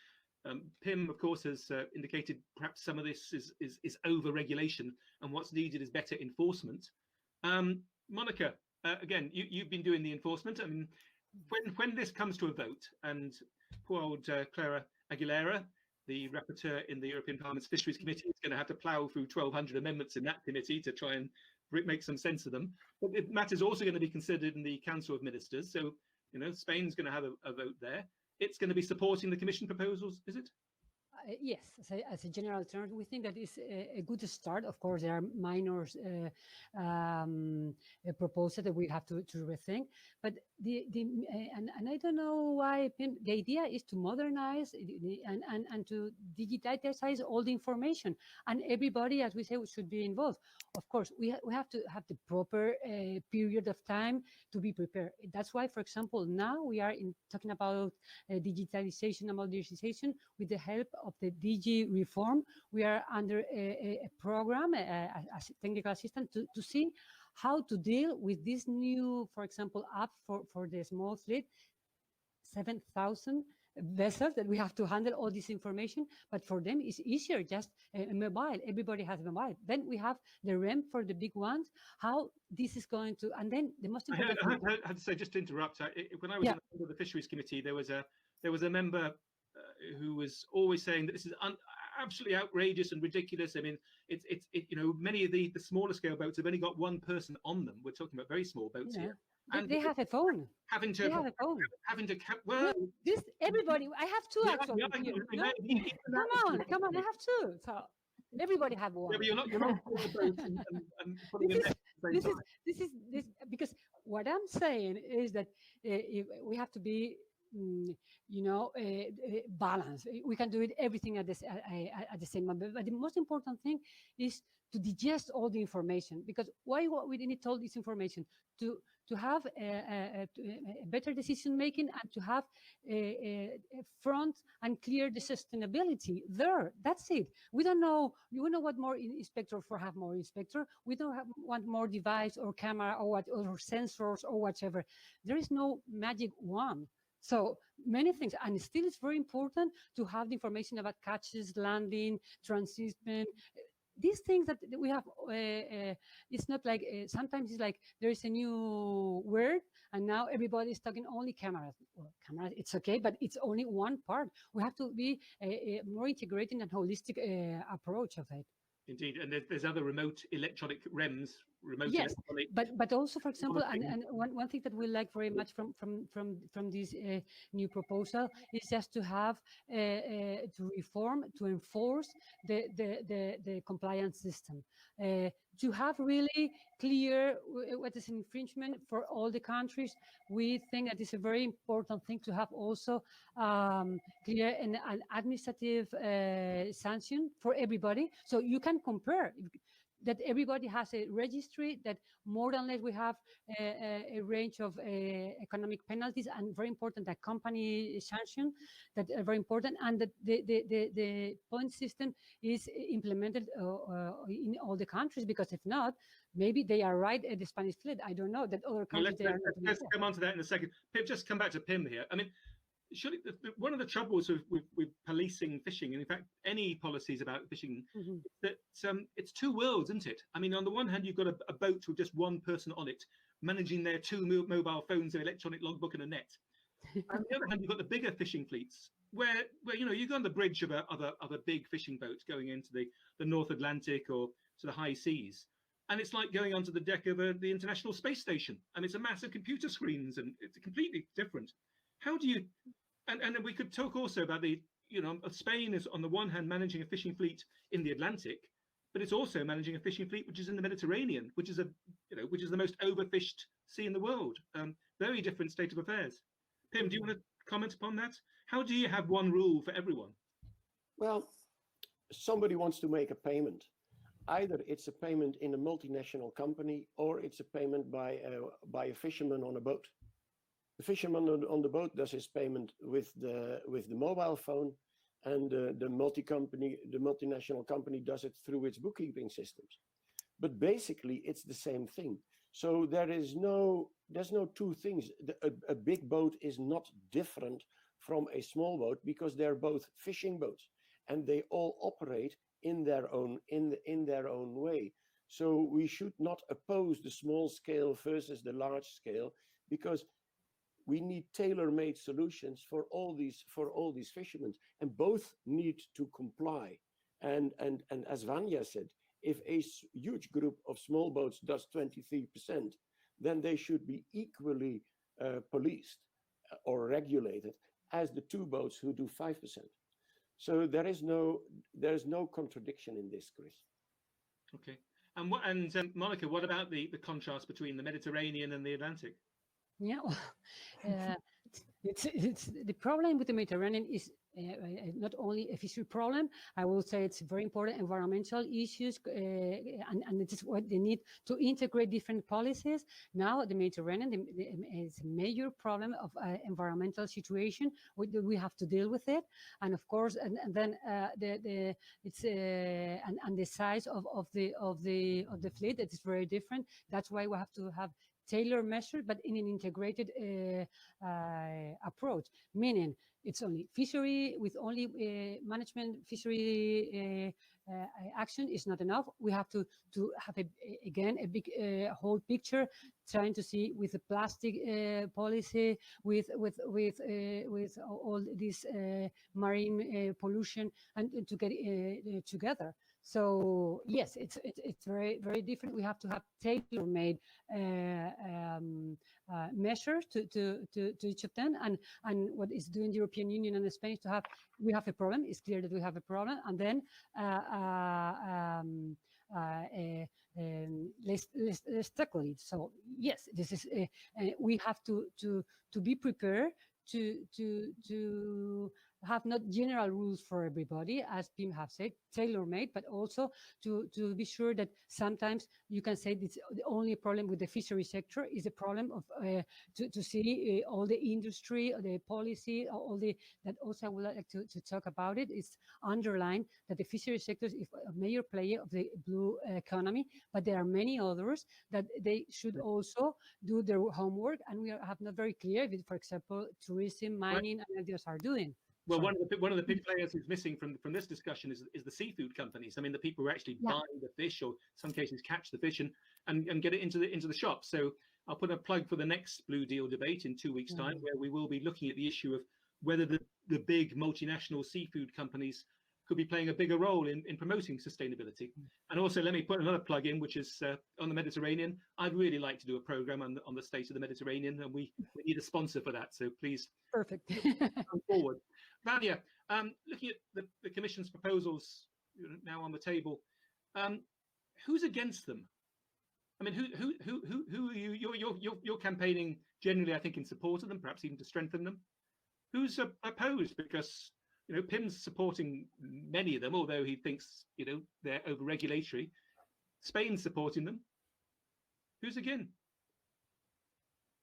Pim, of course, has indicated perhaps some of this is over-regulation, and what's needed is better enforcement. Monica, again, you've been doing the enforcement. I mean, when this comes to a vote, and poor old Clara Aguilera, the rapporteur in the European Parliament's Fisheries Committee, is going to have to plough through 1,200 amendments in that committee to try and make some sense of them. But the matter is also going to be considered in the Council of Ministers. So, you know, Spain's going to have a vote there. it's going to be supporting the Commission proposals, is it? Yes, as a general term, we think that is a good start. Of course, there are minor proposals that we have to rethink. But and I don't know why the idea is to modernize and to digitize all the information, and everybody, as we say, should be involved. Of course, we have to have the proper period of time to be prepared. That's why, for example, now we are talking about digitalization and modernization with the help of the DG reform. We are under a program as a technical assistant to see how to deal with this new, for example, app for the small fleet, 7,000 vessels that we have to handle all this information, but for them it's easier, just a mobile. Everybody has a mobile. Then we have the REM for the big ones, how this is going to, and then the most important I have to say, just to interrupt, when I was on the Fisheries Committee, there was a member who was always saying that this is absolutely outrageous and ridiculous. I mean, it's you know, many of the smaller scale boats have only got one person on them. We're talking about very small boats here. And they have a phone. Having to well, this everybody. I have two actually. Come on, I have two. So everybody have one. Yeah, but you're not this is because what I'm saying is that if we have to be balance. We can do it everything at the same moment. But the most important thing is to digest all the information. Because why we need all this information? To have a better decision making and to have a front and clear the sustainability there. That's it. We don't know. We don't want more inspector for have more inspector. We don't want more device or camera or sensors or whatever. There is no magic wand. So many things, and still it's very important to have the information about catches, landing, transshipment. These things that we have, it's not like, sometimes it's like there is a new word and now everybody is talking only cameras. Well, cameras, it's okay, but it's only one part. We have to be a more integrated and holistic approach of it. Indeed, and there's other remote electronic REMs. Yes, but also, for example, and one thing that we like very much from this new proposal is just to have to reform, to enforce the compliance system, to have really clear what is an infringement for all the countries. We think that it's a very important thing to have also clear an administrative sanction for everybody, so you can compare. That everybody has a registry, that more than less we have a range of economic penalties, and very important that company sanction that are very important, and that the point system is implemented in all the countries, because if not, maybe they are right at the Spanish fleet. I don't know that other countries. Let's come on to that in a second. Pim, just come back to Pim here. I mean, surely one of the troubles with policing fishing, and in fact any policies about fishing, that it's two worlds, isn't it? I mean, on the one hand, you've got a boat with just one person on it, managing their two mobile phones, an electronic logbook, and a net. And on the other hand, you've got the bigger fishing fleets, where you go on the bridge of a big fishing boat going into the North Atlantic or to the high seas, and it's like going onto the deck of the International Space Station, and it's a massive computer screens, and it's completely different. How do you? And we could talk also about Spain is on the one hand managing a fishing fleet in the Atlantic, but it's also managing a fishing fleet which is in the Mediterranean, which is the most overfished sea in the world. Very different state of affairs. Pim, do you want to comment upon that? How do you have one rule for everyone? Well, somebody wants to make a payment. Either it's a payment in a multinational company, or it's a payment by a fisherman on a boat. The fisherman on the boat does his payment with the mobile phone, and the multinational company does it through its bookkeeping systems. But basically, it's the same thing. So there's no two things. A big boat is not different from a small boat, because they're both fishing boats, and they all operate in their own way. So we should not oppose the small scale versus the large scale, because we need tailor-made solutions for all these fishermen, and both need to comply. And as Vanya said, if a huge group of small boats does 23%, then they should be equally policed or regulated as the two boats who do 5%. So there is no contradiction in this, Chris. Okay. And Monica, what about the contrast between the Mediterranean and the Atlantic? Yeah, it's the problem with the Mediterranean is not only a fishery problem. I will say it's very important environmental issues, and it is what they need to integrate different policies. Now the Mediterranean is a major problem of environmental situation. We have to deal with it, and of course, and then the size of the fleet, that is very different. That's why we have to have tailor measure, but in an integrated approach, meaning it's only fishery with only management fishery action is not enough. We have to have again a big whole picture, trying to see with the plastic policy, with all this marine pollution, and to get together. So yes, it's very, very different. We have to have tailor-made measures to each of them, and what is doing the European Union and Spain is we have a problem. It's clear that we have a problem, and then let's tackle it. So yes, this is we have to be prepared to have not general rules for everybody, as Pim have said, tailor-made, but also to be sure that sometimes you can say it's the only problem with the fishery sector is a problem of to see all the industry, the policy, all the that also I would like to talk about it is underline that the fishery sector is a major player of the blue economy, but there are many others that they should also do their homework, and we have not very clear if, for example, tourism, mining, and others are doing. Well, one of the big players who's missing from this discussion is the seafood companies. I mean, the people who actually buy the fish, or in some cases catch the fish and get it into the shop. So I'll put a plug for the next Blue Deal debate in 2 weeks' time, where we will be looking at the issue of whether the big multinational seafood companies could be playing a bigger role in promoting sustainability. And also, let me put another plug in, which is on the Mediterranean. I'd really like to do a program on the state of the Mediterranean, and we need a sponsor for that. So please, perfect, come forward. Vanya, looking at the Commission's proposals now on the table, who's against them? I mean, who are you? You're campaigning generally, I think, in support of them, perhaps even to strengthen them. Who's opposed? Because Pim's supporting many of them, although he thinks they're over-regulatory. Spain's supporting them. Who's again?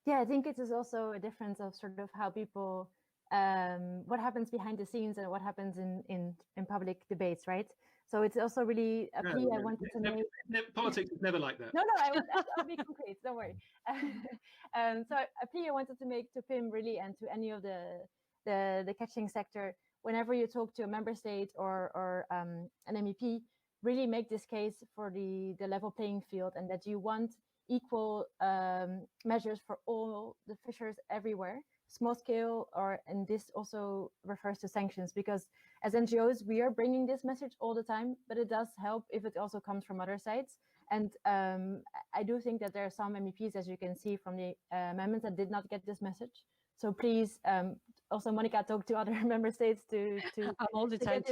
Yeah, I think it is also a difference of sort of how people, what happens behind the scenes and what happens in public debates, right? So it's also really a plea I wanted to make. Politics is never like that. No, I'll be concrete, don't worry. So a plea I wanted to make to Pim really, and to any of the catching sector, whenever you talk to a member state or an MEP, really make this case for the level playing field, and that you want equal measures for all the fishers everywhere, small scale, and this also refers to sanctions, because as NGOs, we are bringing this message all the time, but it does help if it also comes from other sides. And I do think that there are some MEPs, as you can see from the amendments, that did not get this message. So please, also Monica, talk to other member states to all the time.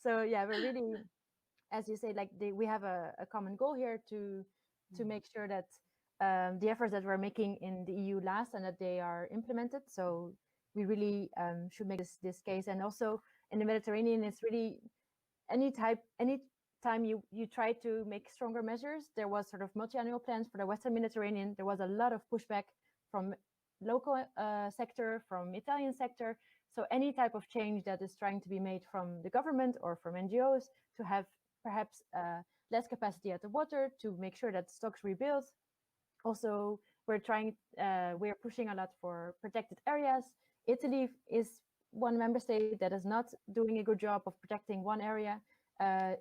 So yeah, we're really, as you say, like we have a common goal here to make sure that the efforts that we're making in the EU last and that they are implemented. So we really should make this case. And also in the Mediterranean, it's really anytime you try to make stronger measures, there was sort of multi-annual plans for the Western Mediterranean. There was a lot of pushback from local sector, from Italian sector. So any type of change that is trying to be made from the government or from NGOs to have perhaps less capacity at the water, to make sure that stocks rebuild. Also, we're pushing a lot for protected areas. Italy is one member state that is not doing a good job of protecting one area.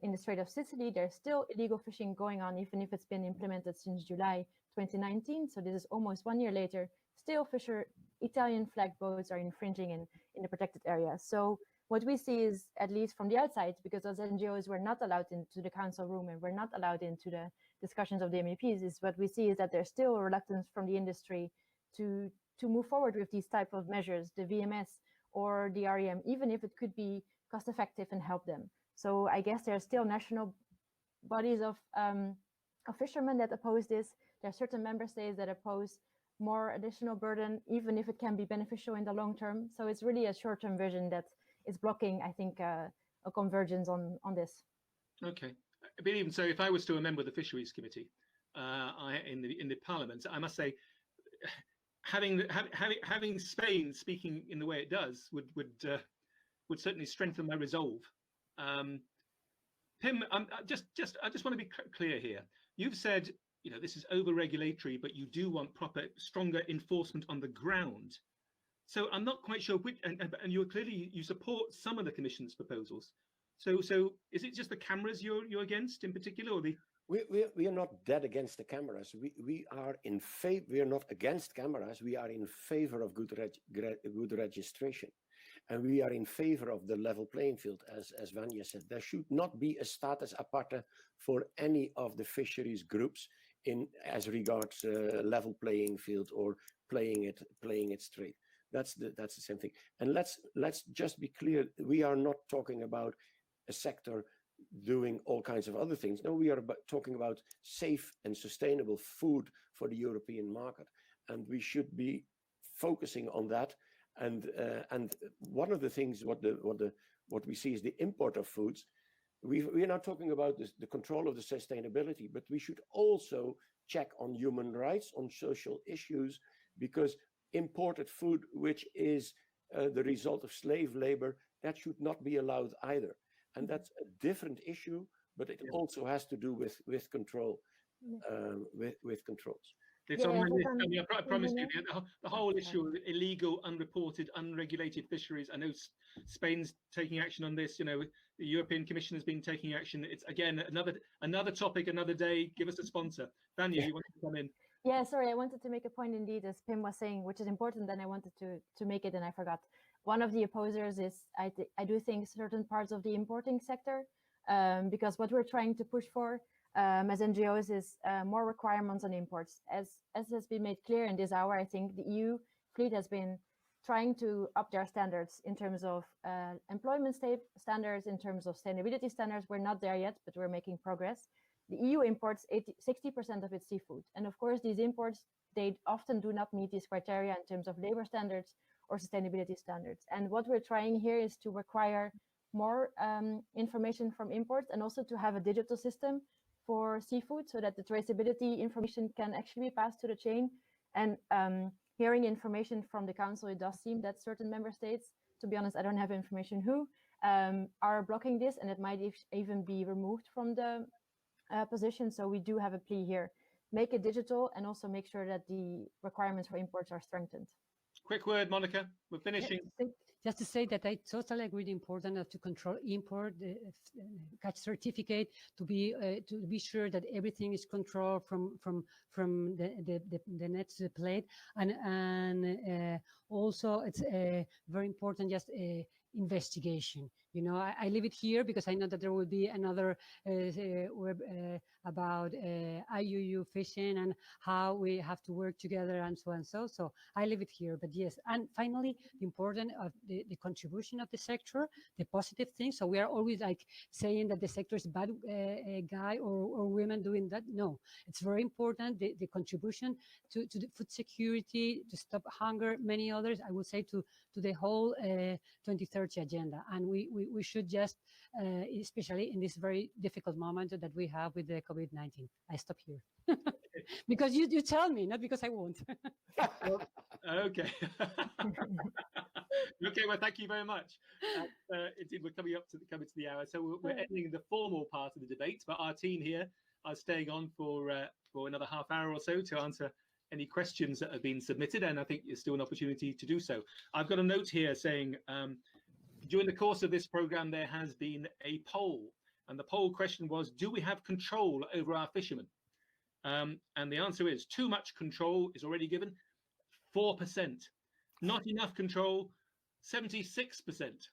In the Strait of Sicily, there's still illegal fishing going on, even if it's been implemented since July 2019. So this is almost 1 year later. Still, Italian flag boats are infringing in the protected area. So what we see is, at least from the outside, because those NGOs were not allowed into the council room and were not allowed into the discussions of the MEPs, is what we see is that there's still a reluctance from the industry to to move forward with these type of measures, the VMS or the REM, even if it could be cost effective and help them. So I guess there are still national bodies of fishermen that oppose this. There are certain member states that oppose more additional burden, even if it can be beneficial in the long term. So it's really a short-term vision that is blocking, I think, a convergence on this. Okay, but even so, if I was still a member of the Fisheries Committee in the Parliament, I must say, having Spain speaking in the way it does would certainly strengthen my resolve. Pim, I just want to be clear here. You've said, you know, this is over-regulatory, but you do want proper, stronger enforcement on the ground. So I'm not quite sure which, and you support some of the Commission's proposals. So is it just the cameras you're against in particular, or the? We are not dead against the cameras. We are in favor. We are not against cameras. We are in favor of good registration, and we are in favor of the level playing field, as Vanya said. There should not be a status aparte for any of the fisheries groups as regards level playing field or playing it straight. That's the same thing. And let's just be clear. We are not talking about a sector doing all kinds of other things. No, we are talking about safe and sustainable food for the European market, and we should be focusing on that. And one of the things what we see is the import of foods. We are not talking about the control of the sustainability, but we should also check on human rights, on social issues, because imported food, which is the result of slave labor, that should not be allowed either. And that's a different issue, but it also has to do with control, with controls. It's on my list. I mean, I promise you, the whole issue of illegal, unreported, unregulated fisheries. I know Spain's taking action on this. You know, the European Commission has been taking action. It's again another topic, another day. Give us a sponsor. Vanya, you want to come in? Yeah, sorry, I wanted to make a point indeed, as Pim was saying, which is important. Then I wanted to make it, and I forgot. One of the opposers is I do think certain parts of the importing sector, because what we're trying to push for as NGOs is more requirements on imports. As has been made clear in this hour, I think the EU fleet has been trying to up their standards in terms of employment standards, in terms of sustainability standards. We're not there yet, but we're making progress. The EU imports 60% of its seafood. And of course, these imports, they often do not meet these criteria in terms of labor standards or sustainability standards. And what we're trying here is to require more information from imports, and also to have a digital system for seafood so that the traceability information can actually be passed to the chain. And hearing information from the Council, it does seem that certain member states, to be honest, I don't have information who, are blocking this, and it might even be removed from the position. So we do have a plea here. Make it digital, and also make sure that the requirements for imports are strengthened. Quick word, Monica. We're finishing. Just to say that I totally agree the importance of to control import, catch certificate, to be sure that everything is controlled from the net to the plate, and also it's very important just investigation. You know, I leave it here because I know that there will be another web about IUU fishing and how we have to work together and so and so. So I leave it here. But yes, and finally, the importance of the contribution of the sector, the positive things. So we are always like saying that the sector is bad guy or women doing that. No, it's very important, the contribution to the food security, to stop hunger, many others, I would say, to the whole 2030 agenda. And we should just, especially in this very difficult moment that we have with the COVID-19. I stop here. Because you tell me, not because I won't. Okay. Okay, well, thank you very much. Indeed, we're coming to the hour, so we're ending the formal part of the debate, but our team here are staying on for another half hour or so to answer any questions that have been submitted, and I think there's still an opportunity to do so. I've got a note here saying, during the course of this program, there has been a poll, and the poll question was, do we have control over our fishermen? And the answer is, too much control is already given, 4%. Not enough control, 76%.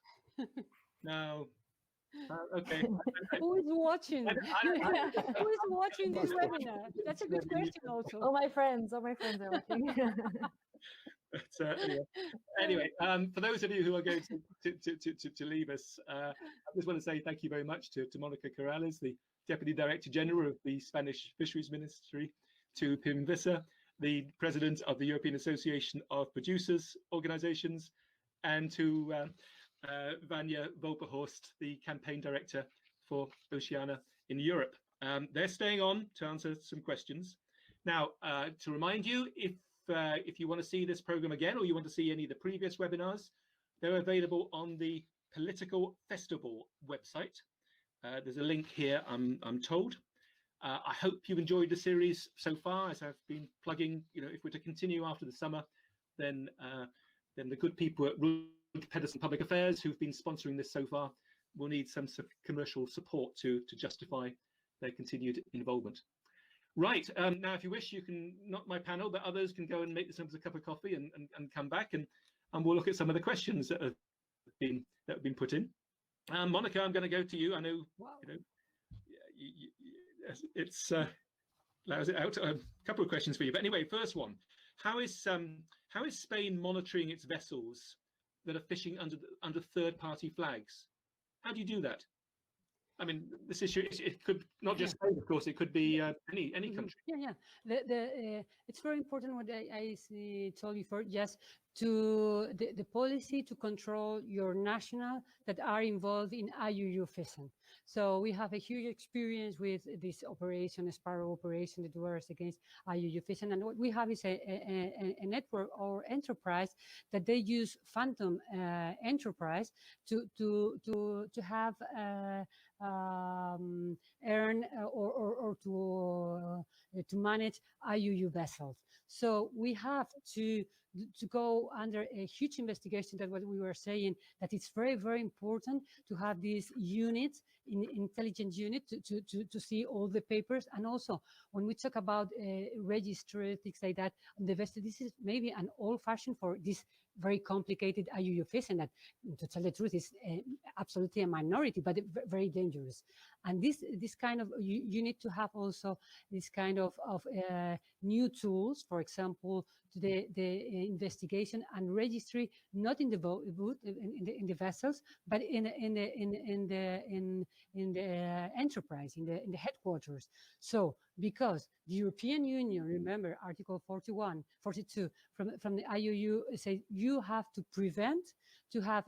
Now, okay. Who is watching? Who is watching this webinar? That's a good question also. All my friends are watching. But anyway, for those of you who are going to leave us, I just want to say thank you very much to Mónica Corrales, the Deputy Director General of the Spanish Fisheries Ministry, to Pim Vasser, the President of the European Association of Producers Organizations, and to Vanya Vulperhorst, the Campaign Director for Oceana in Europe. They're staying on to answer some questions. Now, to remind you, if you want to see this program again, or you want to see any of the previous webinars, they're available on the Political Festival website. There's a link here, I'm told. I hope you've enjoyed the series so far, as I've been plugging. You know, if we're to continue after the summer, then the good people at Rud Pedersen Public Affairs, who've been sponsoring this so far, will need some commercial support to justify their continued involvement. Right, now if you wish, you can, not my panel, but others can go and make themselves a cup of coffee and come back, and we'll look at some of the questions that have been put in. Mónica, I'm going to go to you. I know, Wow. you know, it's allows it out. A couple of questions for you, but anyway, first one: how is Spain monitoring its vessels that are fishing under third-party flags? How do you do that? I mean, this issue, it could not just Spain, of course, it could be any country. Yeah. It's very important what I told you for, yes, to the policy to control your national that are involved in IUU fishing. So we have a huge experience with this operation, a Sparrow operation that works against IUU fishing. And what we have is a network or enterprise that they use Phantom Enterprise to have earn or to manage IUU vessels. So we have to go under a huge investigation. That what we were saying, that it's very, very important to have these units in intelligence unit to see all the papers. And also when we talk about registry, things like that, the vessel, this is maybe an old fashioned for this very complicated IUU fishing that, to tell the truth, is absolutely a minority, but very dangerous. And this kind of, you need to have also this kind of new tools, for example, to the investigation and registry, not in the boat, in the vessels, but in the enterprise, in the headquarters. So because the European Union, remember Article 41, 42 from the IUU say you have to prevent to have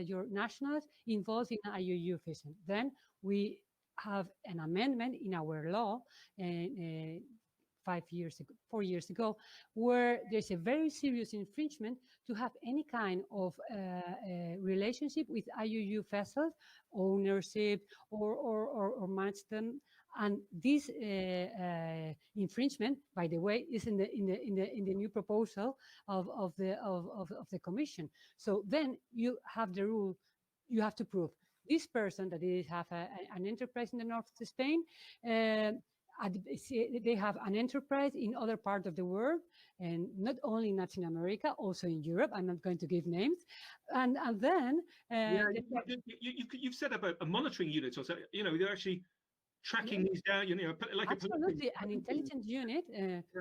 your nationals involved in IUU fishing. Then we have an amendment in our law 4 years ago, where there's a very serious infringement to have any kind of relationship with IUU vessels, ownership or manage them. And this infringement, by the way, is in the new proposal of the Commission. So then you have the rule, you have to prove this person that is have an enterprise in the north of Spain. They have an enterprise in other parts of the world, and not only in Latin America, also in Europe. I'm not going to give names. And then you've set up a monitoring unit, or so, you know, they're actually tracking these down, you know, like absolutely an intelligence unit.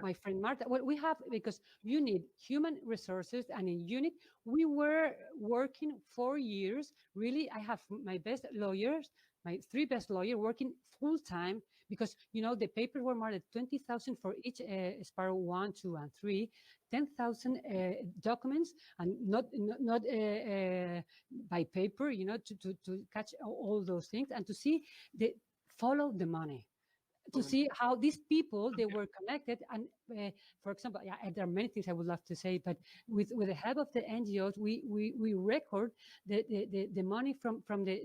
My friend Marta, well, we have, because you need human resources, and in unit we were working 4 years. Really, I have my best lawyers, my 3 best lawyers working full time, because, you know, the papers were more than 20,000 for each Sparrow 1, 2, and 3, 10,000 documents, and not by paper, you know, to catch all those things, and to see follow the money, to see how these people, they were connected. And for example, yeah, there are many things I would love to say, but with the help of the NGOs, we record the money from the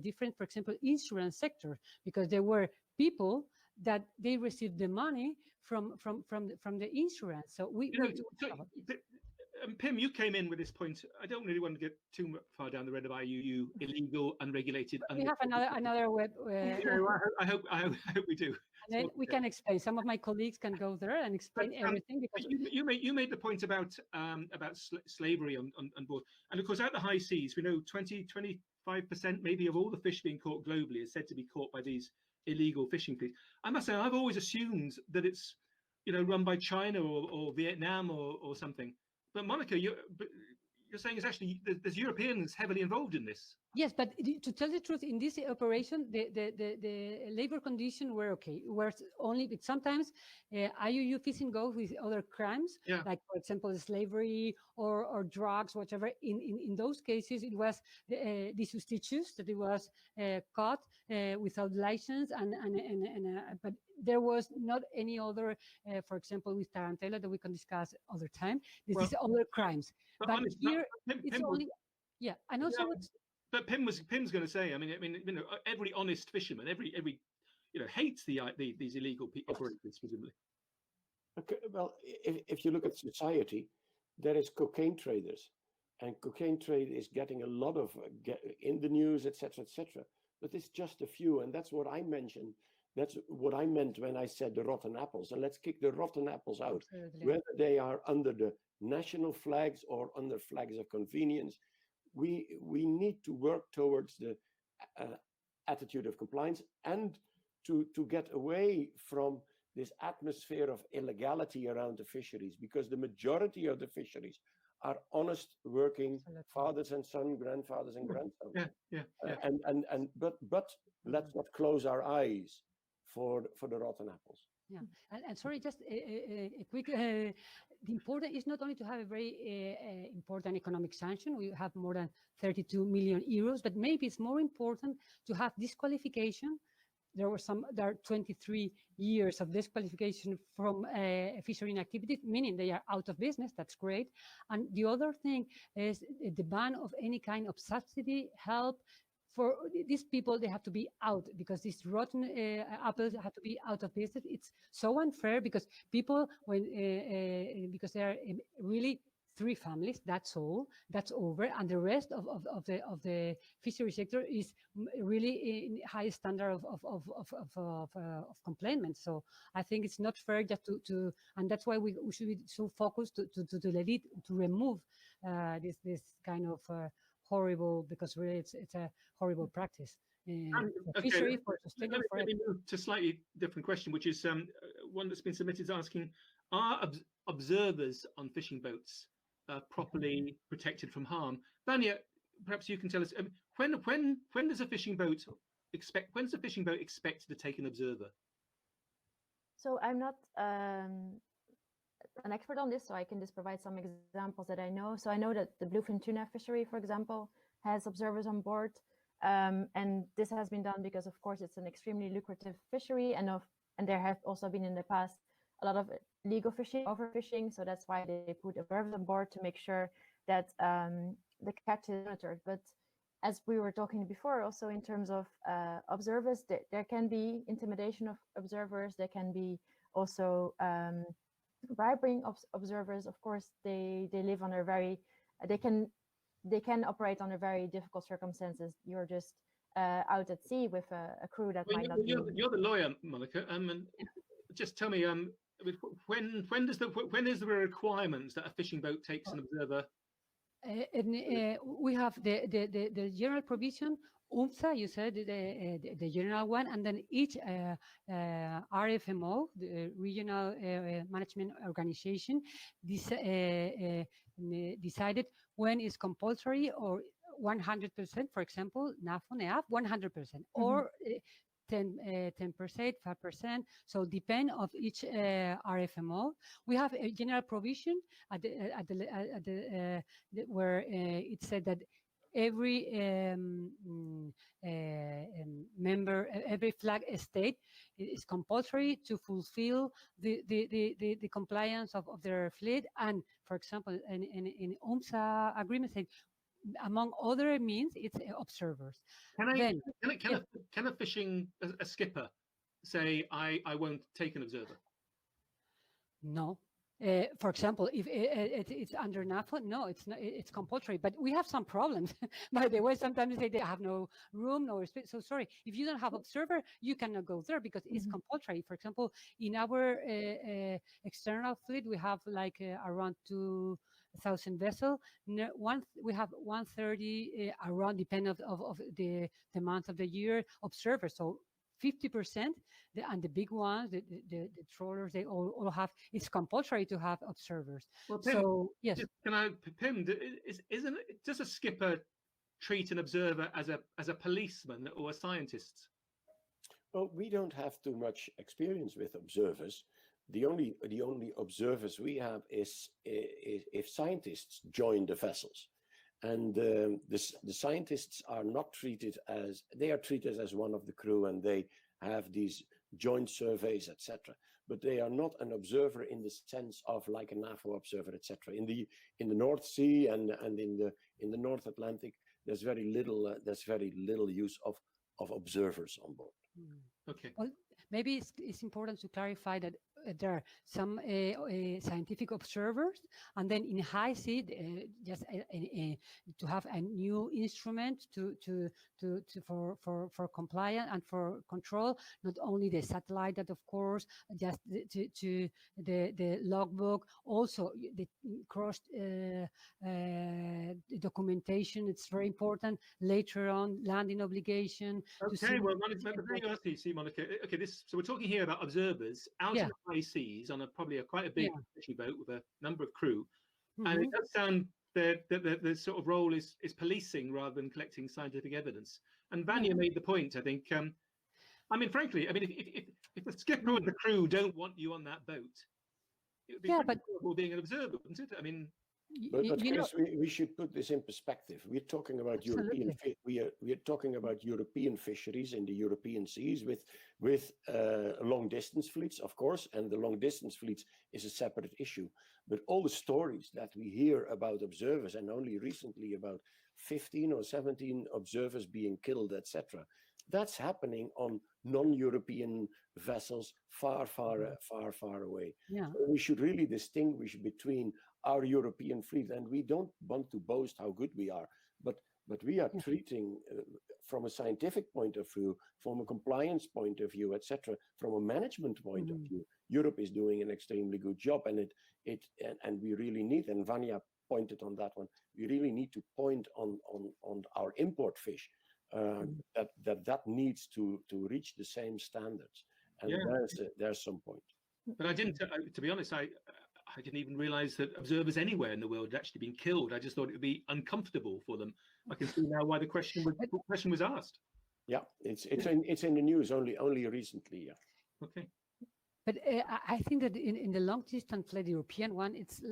different, for example, insurance sector, because there were people that they received the money from the insurance. So Pim, you came in with this point. I don't really want to get too far down the road of IUU, illegal, unregulated. We have another web. I hope we do. And then we can explain. Some of my colleagues can go there and explain everything. Because you made the point about slavery on board, and of course at the high seas, we know 25% maybe of all the fish being caught globally is said to be caught by these illegal fishing fleets. I must say, I've always assumed that it's, run by China or Vietnam or something. But Monica, you're saying it's actually there's Europeans heavily involved in this. Yes, but to tell the truth, in this operation, the labor conditions were okay. Were only, but sometimes IUU fishing goes with other crimes, Yeah. like for example slavery or drugs, whatever. In those cases, it was the suspicious that it was caught without license, but there was not any other. For example, with tarantella that we can discuss other time. This is other crimes, but honest, here Pim, it's Pim only. Yeah, and also what's. But Pim's going to say, I mean, every honest fisherman, every hates these illegal operators, presumably. Okay, well, if you look at society, there is cocaine traders, and cocaine trade is getting a lot of in the news, etc., etc. But it's just a few, and that's what I mentioned. That's what I meant when I said the rotten apples. And let's kick the rotten apples out, Absolutely. whether they are under the national flags or under flags of convenience. We need to work towards the attitude of compliance and to get away from this atmosphere of illegality around the fisheries, because the majority of the fisheries are honest working fathers and sons, grandfathers and grandsons. Yeah. But let's not close our eyes for the rotten apples. Yeah, and sorry, just a quick. The important is not only to have a very important economic sanction. We have more than 32 million euros, but maybe it's more important to have disqualification. There are 23 years of disqualification from fishing activity, meaning they are out of business. That's great. And the other thing is the ban of any kind of subsidy, help. For these people, they have to be out, because these rotten apples have to be out of business. It's so unfair, because people, because there are really 3 families, that's all, that's over, and the rest of the fishery sector is really in high standard of complainment. So I think it's not fair just to and that's why we should be so focused to let it, to remove this kind of horrible, because really it's a horrible practice. Fishery for sustainable. Let me move to a slightly different question, which is one that's been submitted, asking: are observers on fishing boats properly protected from harm? Vanya, perhaps you can tell us, when does a fishing boat expect? When's a fishing boat expected to take an observer? So I'm not an expert on this, so I can just provide some examples that I know. So I know that the bluefin tuna fishery, for example, has observers on board, and this has been done because, of course, it's an extremely lucrative fishery, and there have also been in the past a lot of illegal fishing, overfishing. So that's why they put observers on board to make sure that the catch is monitored. But as we were talking before, also in terms of observers, there can be intimidation of observers. There can be also bribing of observers. Of course, they live on a very they can operate under very difficult circumstances. You're just out at sea with a crew that might not. You're the lawyer, Monica. And just tell me, when is there a requirement that a fishing boat takes an observer? We have the general provision, UMSA, you said the general one, and then each RFMO, the regional management organization, decided when is compulsory or 100%, for example, NAFO, NEAF, 100%, or 10%, 5%. So depend of each RFMO. We have a general provision where it said that every member, every flag state is compulsory to fulfill the compliance of their fleet. And for example, in UMSA agreement, said, among other means, it's observers. Can a skipper say, I won't take an observer? No. For example, if it's under NAFO, no, it's not. It's compulsory. But we have some problems. By the way, sometimes they say they have no room, no space. So sorry, if you don't have observer, you cannot go there because it's compulsory. For example, in our external fleet, we have like around 2,000 vessels. We have 130 around, depending of the month of the year, observers. So 50%, and the big ones, the trawlers, they all have. It's compulsory to have observers. Well, Pim, So yes, Pim, isn't it, does a skipper treat an observer as a policeman or a scientist? Well, we don't have too much experience with observers. The only observers we have is if scientists join the vessels, and the scientists are not treated as, they are treated as one of the crew, and they have these joint surveys, etc. But they are not an observer in the sense of like a NAFO observer, etc. In the North Sea and in the North Atlantic, there's very little use of observers on board. Okay. well, maybe it's important to clarify that there are some scientific observers, and then in high sea, just to have a new instrument for compliance and for control, not only the satellite, that of course, just to the logbook, also the cross documentation. It's very important later on, landing obligation. Okay, well, Monica. Okay, so we're talking here about observers out in the high seas on probably quite a big fishing boat with a number of crew, and it does sound that the sort of role is policing rather than collecting scientific evidence. And Vanya made the point, I think. I mean, frankly, if the skipper and the crew don't want you on that boat, it would be horrible being an observer, wouldn't it? I mean. But Chris, we should put this in perspective. We're talking about European. We are talking about European fisheries in the European seas with long distance fleets, of course, and the long distance fleets is a separate issue. But all the stories that we hear about observers, and only recently about 15 or 17 observers being killed, etc., that's happening on non-European vessels far away. Yeah. So we should really distinguish between our European fleet, and we don't want to boast how good we are, but we are treating from a scientific point of view, from a compliance point of view, etc., from a management point of view, Europe is doing an extremely good job, and and we really need, and Vanya pointed on that one, we really need to point on our import fish. That needs to reach the same standards, and there's some point. But I didn't, to be honest, I didn't even realize that observers anywhere in the world had actually been killed. I just thought it would be uncomfortable for them. I can see now why the question was asked. Yeah, it's in the news only recently. Yeah. Okay. But I think that in the long distance flight, the European one, it's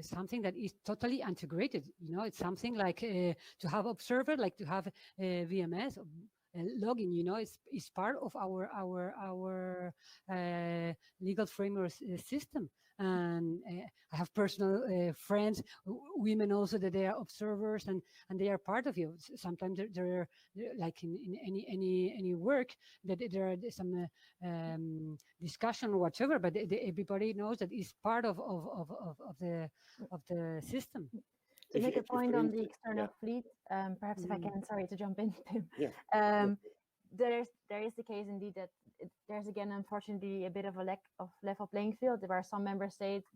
something that is totally integrated. You know, it's something like to have observer, like to have VMS. Logging, you know, is part of our legal framework system. And I have personal friends, women also, that they are observers, and they are part of you. Sometimes they're like in any work that there are some discussion or whatever, but everybody knows that it's part of the system. To make a point on the external fleet, perhaps if I can, sorry to jump in, Pim. There is the case indeed that there's again, unfortunately, a bit of a lack of level playing field. There are some member states,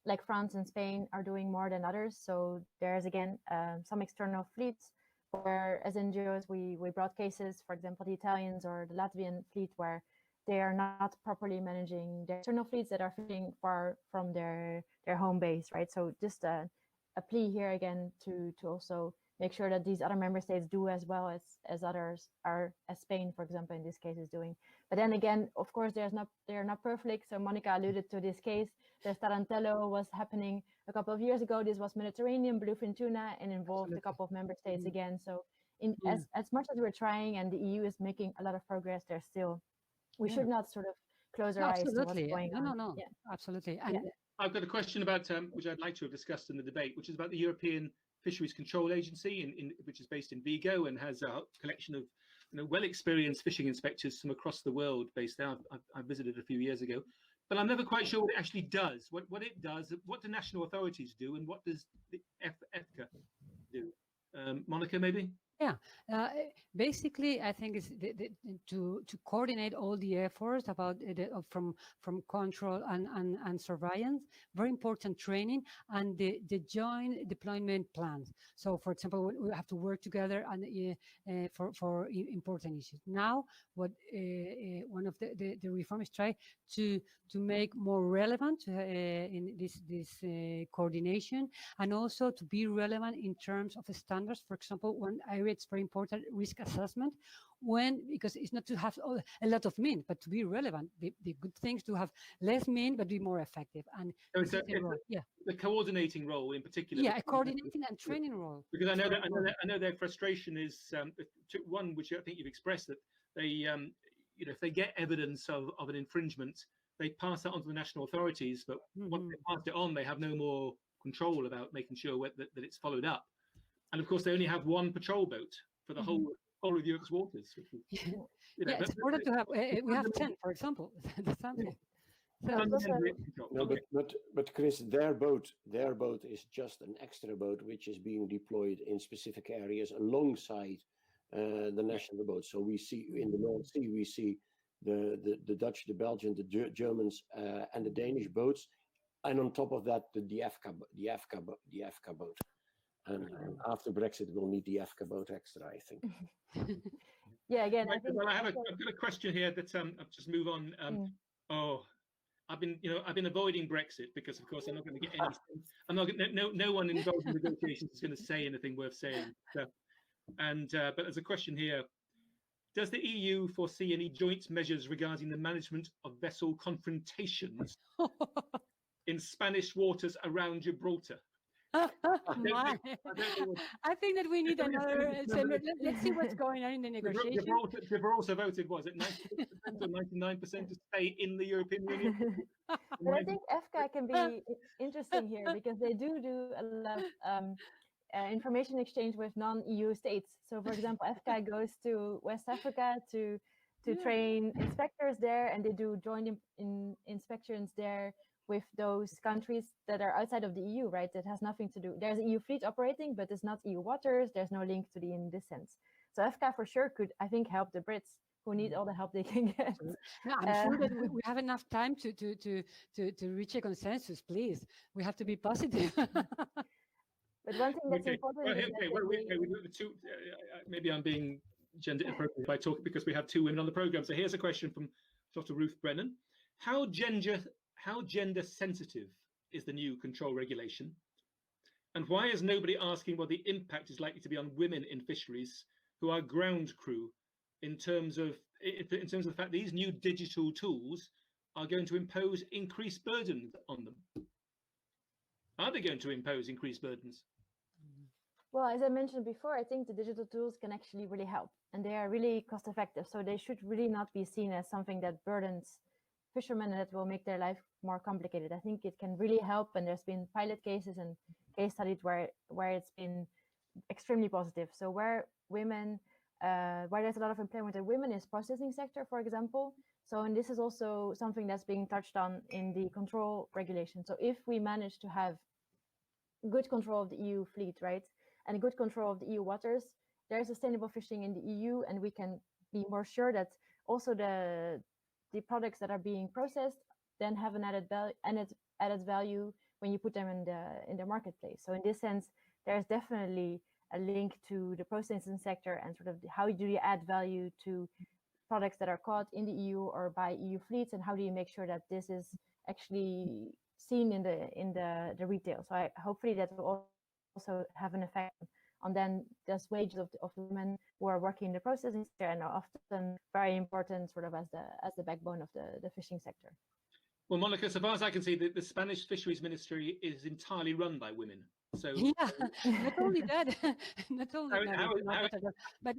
like France and Spain, are doing more than others. So there's again some external fleets where, as NGOs, we brought cases, for example, the Italians or the Latvian fleet, where they are not properly managing their external fleets that are fishing far from their home base, right? So just a plea here again to also make sure that these other member states do as well as others are, as Spain, for example, in this case is doing. But then again, of course, they are not perfect. So Monica alluded to this case. The Tarantello was happening a couple of years ago. This was Mediterranean bluefin tuna and involved a couple of member states again. So as much as we're trying and the EU is making a lot of progress, there's still, we should not sort of close our eyes to what's going on. No, absolutely. I've got a question about which I'd like to have discussed in the debate, which is about the European Fisheries Control Agency, which is based in Vigo and has a collection of well-experienced fishing inspectors from across the world based there. I visited a few years ago, but I'm never quite sure what it actually does, what it does, what the national authorities do, and what does the EFCA do. Monica, maybe? Yeah, basically, I think it's to coordinate all the efforts about from control and surveillance. Very important training and the joint deployment plans. So, for example, we have to work together and for important issues. Now, what one of the reforms try to make more relevant in this coordination, and also to be relevant in terms of standards. For example, one area it's very important, risk assessment, because it's not to have a lot of mean, but to be relevant. The good things to have less mean but be more effective. And So it's the coordinating role in particular. Yeah, a coordinating and training role. Because I know their frustration is one which I think you've expressed, that they if they get evidence of an infringement, they pass that on to the national authorities, but once they pass it on, they have no more control about making sure that it's followed up. And of course, they only have one patrol boat for the whole of Europe's waters. Which is, it's important to have. We have 10, for example. That's something. No, but Chris, their boat is just an extra boat which is being deployed in specific areas alongside the national boat. So we see in the North Sea, we see the Dutch, the Belgian, the Germans, and the Danish boats, and on top of that, the FK boat. And after Brexit, we'll need the FK boat extra, I think. Yeah, again, right, I've got a question here that I'll just move on. I've been avoiding Brexit because, of course, I'm not going to get any. I'm not. No one involved in negotiations is going to say anything worth saying. So, but there's a question here: does the EU foresee any joint measures regarding the management of vessel confrontations in Spanish waters around Gibraltar? I think that we need another. So let's see what's going on in the negotiation. Gibraltar voted, was it 90% or 99% to stay in the European Union? But I think FK can be interesting here because they do a lot of information exchange with non-EU states. So, for example, FK goes to West Africa to train inspectors there, and they do joint inspections there with those countries that are outside of the EU, right? That has nothing to do. There's an EU fleet operating, but it's not EU waters. There's no link to the in this sense. So FK for sure could, I think, help the Brits who need all the help they can get. No, I'm sure that we have enough time to reach a consensus. Please, we have to be positive. But one thing that's important. Maybe I'm being gender inappropriate by talking because we have two women on the program. So here's a question from Dr. Ruth Brennan: How gender sensitive is the new control regulation? And why is nobody asking what the impact is likely to be on women in fisheries who are ground crew in terms of the fact these new digital tools are going to impose increased burdens on them? Are they going to impose increased burdens? Well, as I mentioned before, I think the digital tools can actually really help, and they are really cost effective. So they should really not be seen as something that burdens fishermen and that will make their life more complicated. I think it can really help, and there's been pilot cases and case studies where it's been extremely positive. So where there's a lot of employment of women is processing sector, for example. So, and this is also something that's being touched on in the control regulation. So if we manage to have good control of the EU fleet, right, and good control of the EU waters, there's sustainable fishing in the EU, and we can be more sure that also the products that are being processed then have an added value when you put them in the marketplace. So in this sense, there's definitely a link to the processing sector and sort of how do you add value to products that are caught in the EU or by EU fleets, and how do you make sure that this is actually seen in the retail. So hopefully that will also have an effect on then those wages of the women who are working in the processing sector and are often very important sort of as the backbone of the fishing sector. Well, Monica, so far as I can see, the Spanish Fisheries Ministry is entirely run by women. So yeah, not only that, but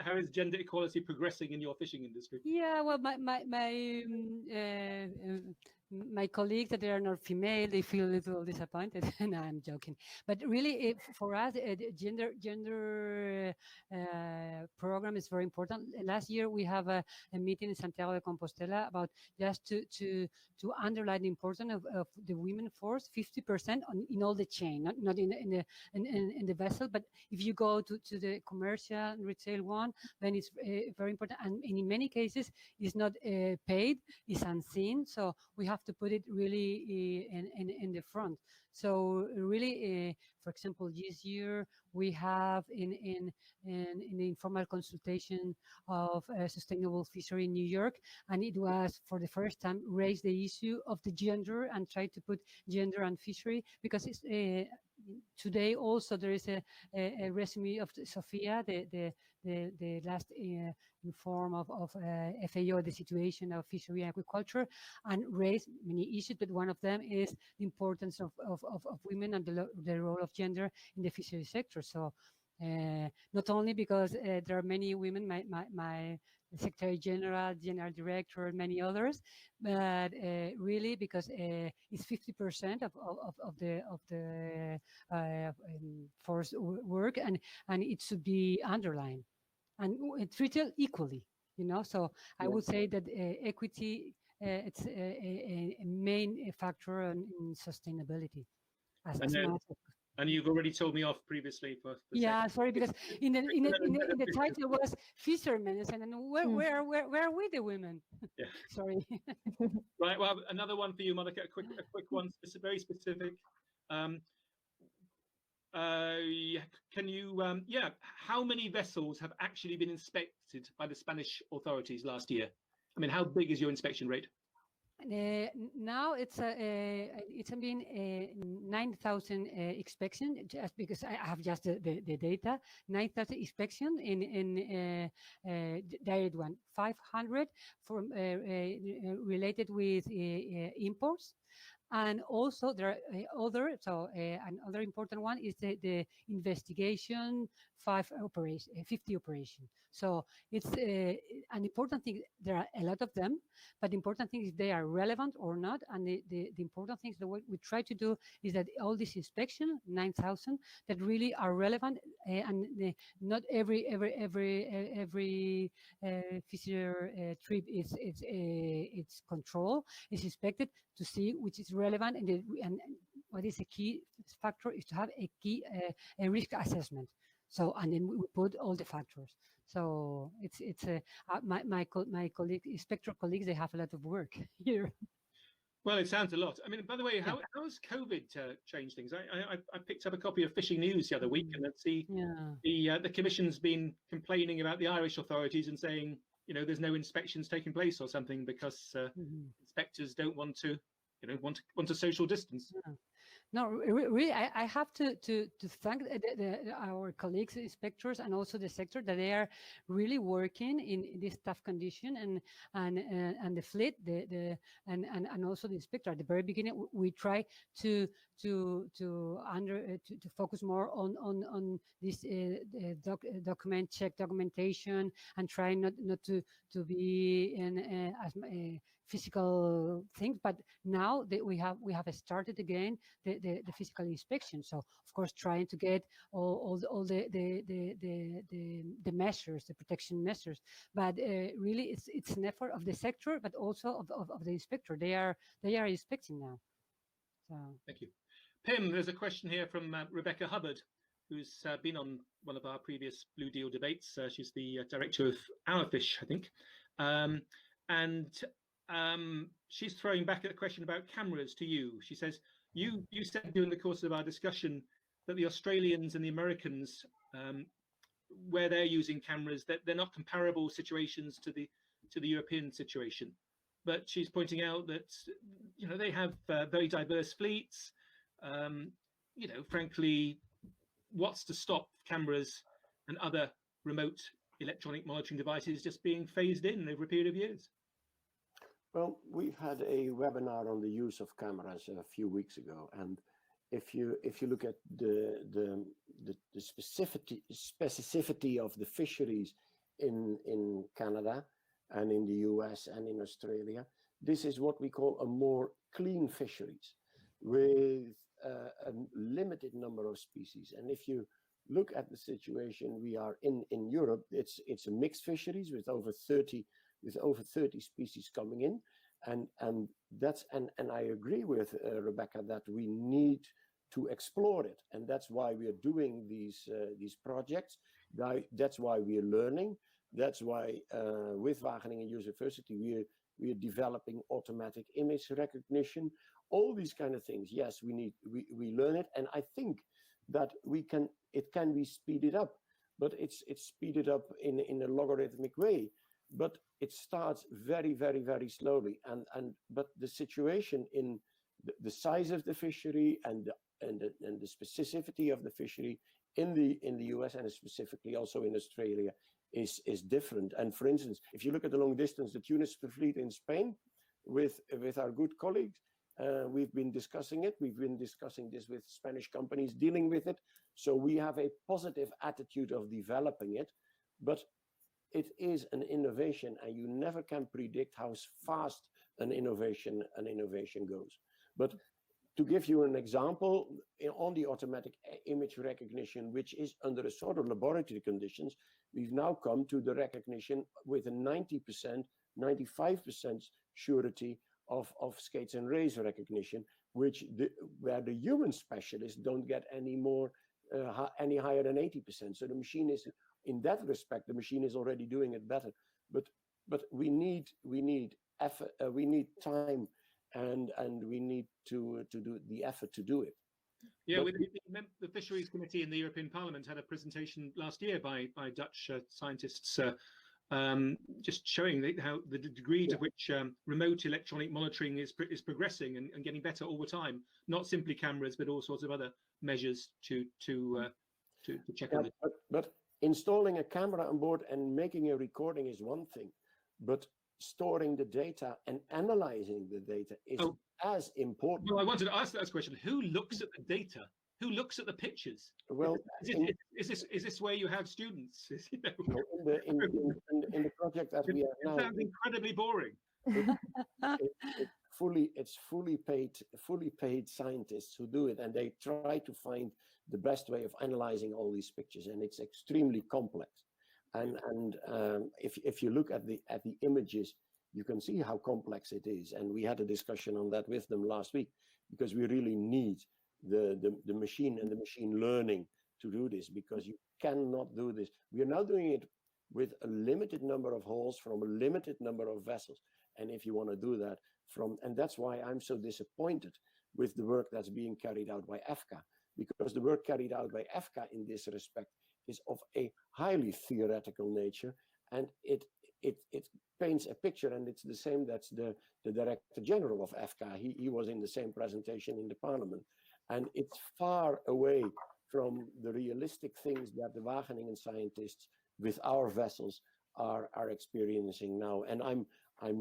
how is gender equality progressing in your fishing industry? Yeah, well, my colleagues that they are not female, they feel a little disappointed. No, I'm joking. But really, for us, gender program is very important. Last year we have a meeting in Santiago de Compostela about just to underline the importance of the women force, 50% in all the chain, not in the vessel, but if you go to the commercial and retail one, then it's very important. And in many cases, it's not paid, it's unseen. So we have to put it really in the front. So really, for example, this year we have in the informal consultation of sustainable fishery in New York, and it was for the first time raised the issue of the gender and try to put gender and fishery, because it's today also there is a resume of Sophia, the last form of FAO, the situation of fishery and agriculture, and raised many issues, but one of them is the importance of women and the role of gender in the fishery sector. So not only because there are many women, my Secretary General, General Director, and many others, but really because it's 50% of the force work, and it should be underlined and treated equally, you know. So I would say that equity it's a main factor in sustainability. And you've already told me off previously for yeah, sorry, because in the title was fishermen, and where are we, the women? Yeah. Sorry. Right. Well, another one for you, Monica. A quick one, very specific. Can you? How many vessels have actually been inspected by the Spanish authorities last year? I mean, how big is your inspection rate? Now it's been 9,000 inspection, just because I have just the data. 9,000 inspection in direct one, 500 from related with imports. And also there are other, so another important one is the investigation 50 operation. So it's an important thing. There are a lot of them, but the important thing is they are relevant or not. And the important thing is that what we try to do is that all this inspection, 9,000, that really are relevant, and not every fisher trip is its control is inspected to see which is relevant, and what is a key factor is to have a key a risk assessment. So, and then we put all the factors. So it's my colleague, inspector colleagues, they have a lot of work here. Well, it sounds a lot. I mean, by the way, how has COVID changed things? I picked up a copy of Fishing News the other week, and let's see, the Commission's been complaining about the Irish authorities and saying, you know, there's no inspections taking place or something because inspectors don't want to, you know, want a social distance. Yeah. No, really, I have to thank our colleagues, inspectors, and also the sector, that they are really working in this tough condition, and the fleet, and also the inspector. At the very beginning, we try to focus more on this documentation, and try not to be in as physical things, but now that we have started again the physical inspection. So of course, trying to get all the measures, the protection measures, but really it's an effort of the sector, but also of the inspector. They are inspecting now. So thank you, Pim. There's a question here from Rebecca Hubbard, who's been on one of our previous Blue Deal debates. She's the director of Our Fish, I think, and she's throwing back a question about cameras to you. She says, you said during the course of our discussion that the Australians and the Americans, where they're using cameras, that they're not comparable situations to the European situation. But she's pointing out that, you know, they have very diverse fleets. You know, frankly, what's to stop cameras and other remote electronic monitoring devices just being phased in over a period of years? Well, we had a webinar on the use of cameras a few weeks ago, and if you look at the specificity of the fisheries in Canada and in the US and in Australia, this is what we call a more clean fisheries with a limited number of species. And if you look at the situation we are in Europe, it's a mixed fisheries with over 30 species coming in, and I agree with Rebecca that we need to explore it, and that's why we are doing these projects. That's why we are learning. That's why with Wageningen University we are developing automatic image recognition. All these kind of things. Yes, we learn it, and I think that it can be speeded up, but it's speeded up in a logarithmic way. But it starts very, very, very slowly, but the situation in the size of the fishery and the specificity of the fishery in the US and specifically also in Australia is different. And for instance, if you look at the long distance, the tuna fleet in Spain, with our good colleagues, we've been discussing it. We've been discussing this with Spanish companies dealing with it. So we have a positive attitude of developing it, but it is an innovation, and you never can predict how fast an innovation goes. But to give you an example, on the automatic image recognition, which is under a sort of laboratory conditions, we've now come to the recognition with a 90%, 95% surety of skates and rays recognition, where the human specialists don't get any higher than 80%. So the machine is, in that respect, the machine is already doing it better. But we need effort, we need time, and we need to do the effort to do it. Yeah, the Fisheries Committee in the European Parliament had a presentation last year by Dutch scientists, just showing how the degree to which remote electronic monitoring is progressing and getting better all the time. Not simply cameras, but all sorts of other measures to check on it. But installing a camera on board and making a recording is one thing, but storing the data and analyzing the data is as important. Well, I wanted to ask that question. Who looks at the data? Who looks at the pictures? Well, is this where you have students? You know? in the project that we have now, it sounds incredibly boring. It's fully paid scientists who do it, and they try to find the best way of analyzing all these pictures, and it's extremely complex. And if you look at the images, you can see how complex it is. And we had a discussion on that with them last week, because we really need the machine and the machine learning to do this, because you cannot do this. We are now doing it with a limited number of holes from a limited number of vessels. And if you want to do that and that's why I'm so disappointed with the work that's being carried out by EFCA, because the work carried out by EFCA in this respect is of a highly theoretical nature, and it paints a picture, and it's the same. That's the Director General of EFCA. He was in the same presentation in the Parliament, and it's far away from the realistic things that the Wageningen scientists with our vessels are experiencing now. And I'm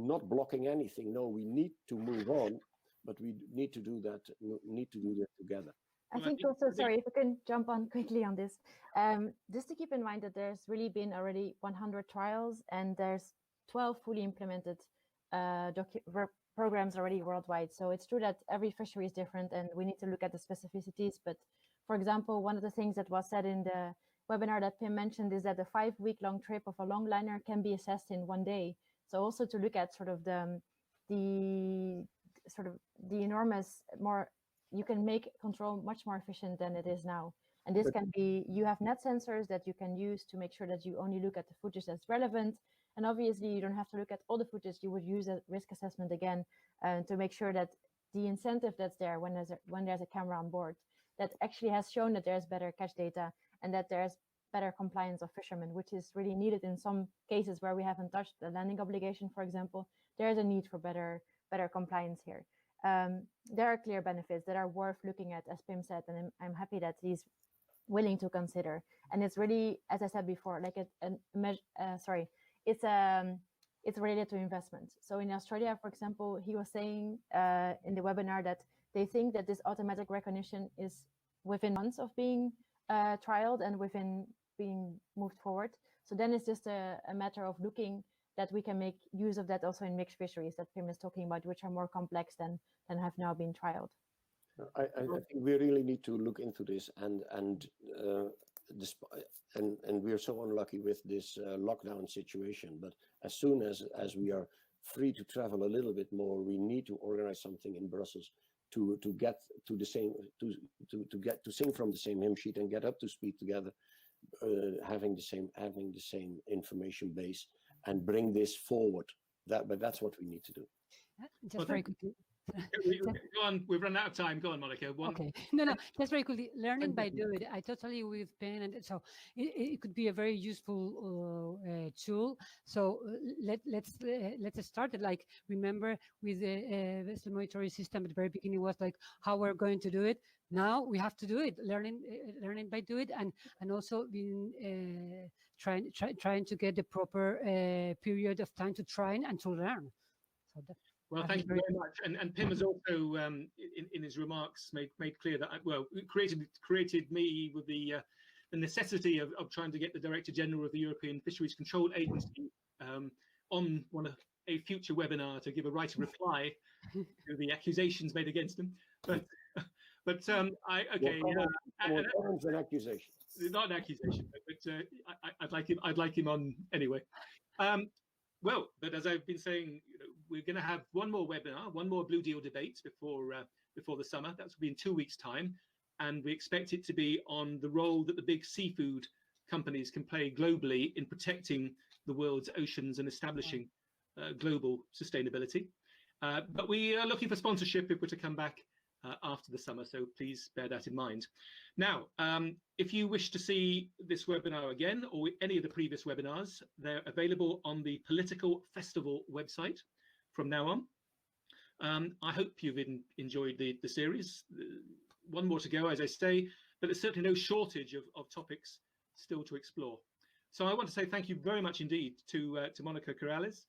not blocking anything. No, we need to move on, but we need to do that. Need to do that together. I think also, sorry, if I can jump on quickly on this, just to keep in mind that there's really been already 100 trials, and there's 12 fully implemented programs already worldwide. So it's true that every fishery is different, and we need to look at the specificities. But for example, one of the things that was said in the webinar that Pim mentioned is that the 5-week-long trip of a longliner can be assessed in 1 day. So also to look at sort of the enormous more. You can make control much more efficient than it is now. And this can be, you have net sensors that you can use to make sure that you only look at the footage that's relevant. And obviously you don't have to look at all the footage. You would use a risk assessment again to make sure that the incentive that's there when there's a camera on board, that actually has shown that there's better catch data and that there's better compliance of fishermen, which is really needed in some cases where we haven't touched the landing obligation, for example. There's a need for better compliance here. There are clear benefits that are worth looking at, as Pim said, and I'm happy that he's willing to consider. And it's really, as I said before, like it's related to investment. So in Australia, for example, he was saying in the webinar that they think that this automatic recognition is within months of being trialed and within being moved forward. So then it's just a matter of looking that we can make use of that also in mixed fisheries that Pim is talking about, which are more complex than have now been trialed. I think we really need to look into this and and we are so unlucky with this lockdown situation. But as soon as we are free to travel a little bit more, we need to organize something in Brussels to get to the same to sing from the same hymn sheet and get up to speed together, having the same information base and bring this forward. But that's what we need to do. Just very quickly. Go on, we've run out of time. Go on, Monica. Okay. No, just very quickly. Learning by doing. I totally with Pim, and so it could be a very useful tool. So let's start it. Like, remember with the vessel monitoring system at the very beginning was like how we're going to do it. Now we have to do it. Learning by doing, and also being trying to get the proper period of time to try and to learn. So that. Well, thank you very much. And Pim has also, in his remarks, made clear that created me with the necessity of trying to get the Director General of the European Fisheries Control Agency on a future webinar to give a right of reply to the accusations made against him. But it's an accusation. Not an accusation, but I'd like him on anyway. Well, but as I've been saying, we're going to have one more webinar, one more Blue Deal debate before the summer. That's will be in 2 weeks' time, and we expect it to be on the role that the big seafood companies can play globally in protecting the world's oceans and establishing global sustainability. But we are looking for sponsorship if we're to come back after the summer, so please bear that in mind. Now, if you wish to see this webinar again or any of the previous webinars, they're available on the Political Festival website from now on. I hope you've enjoyed the series. One more to go, as I say, but there's certainly no shortage of topics still to explore. So I want to say thank you very much indeed to Mónica Corrales,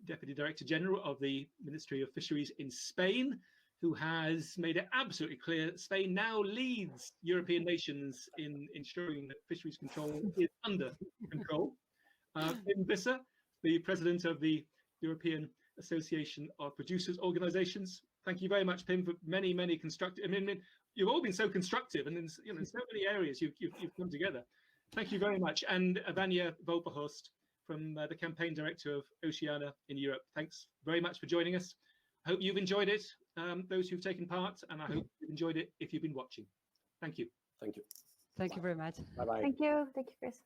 Deputy Director General of the Ministry of Fisheries in Spain, who has made it absolutely clear that Spain now leads European nations in ensuring that fisheries control is under control. Pim Vasser, the President of the European Association of Producers Organizations. Thank you very much, Pim, for many constructive. I mean, you've all been so constructive, and in so many areas you've come together. Thank you very much. And Vanya Vulperhorst, from the Campaign Director of Oceana in Europe. Thanks very much for joining us. I hope you've enjoyed it, those who've taken part, and I hope you've enjoyed it if you've been watching. Thank you. Thank you. Thank you very much. Bye-bye. Thank you, Chris.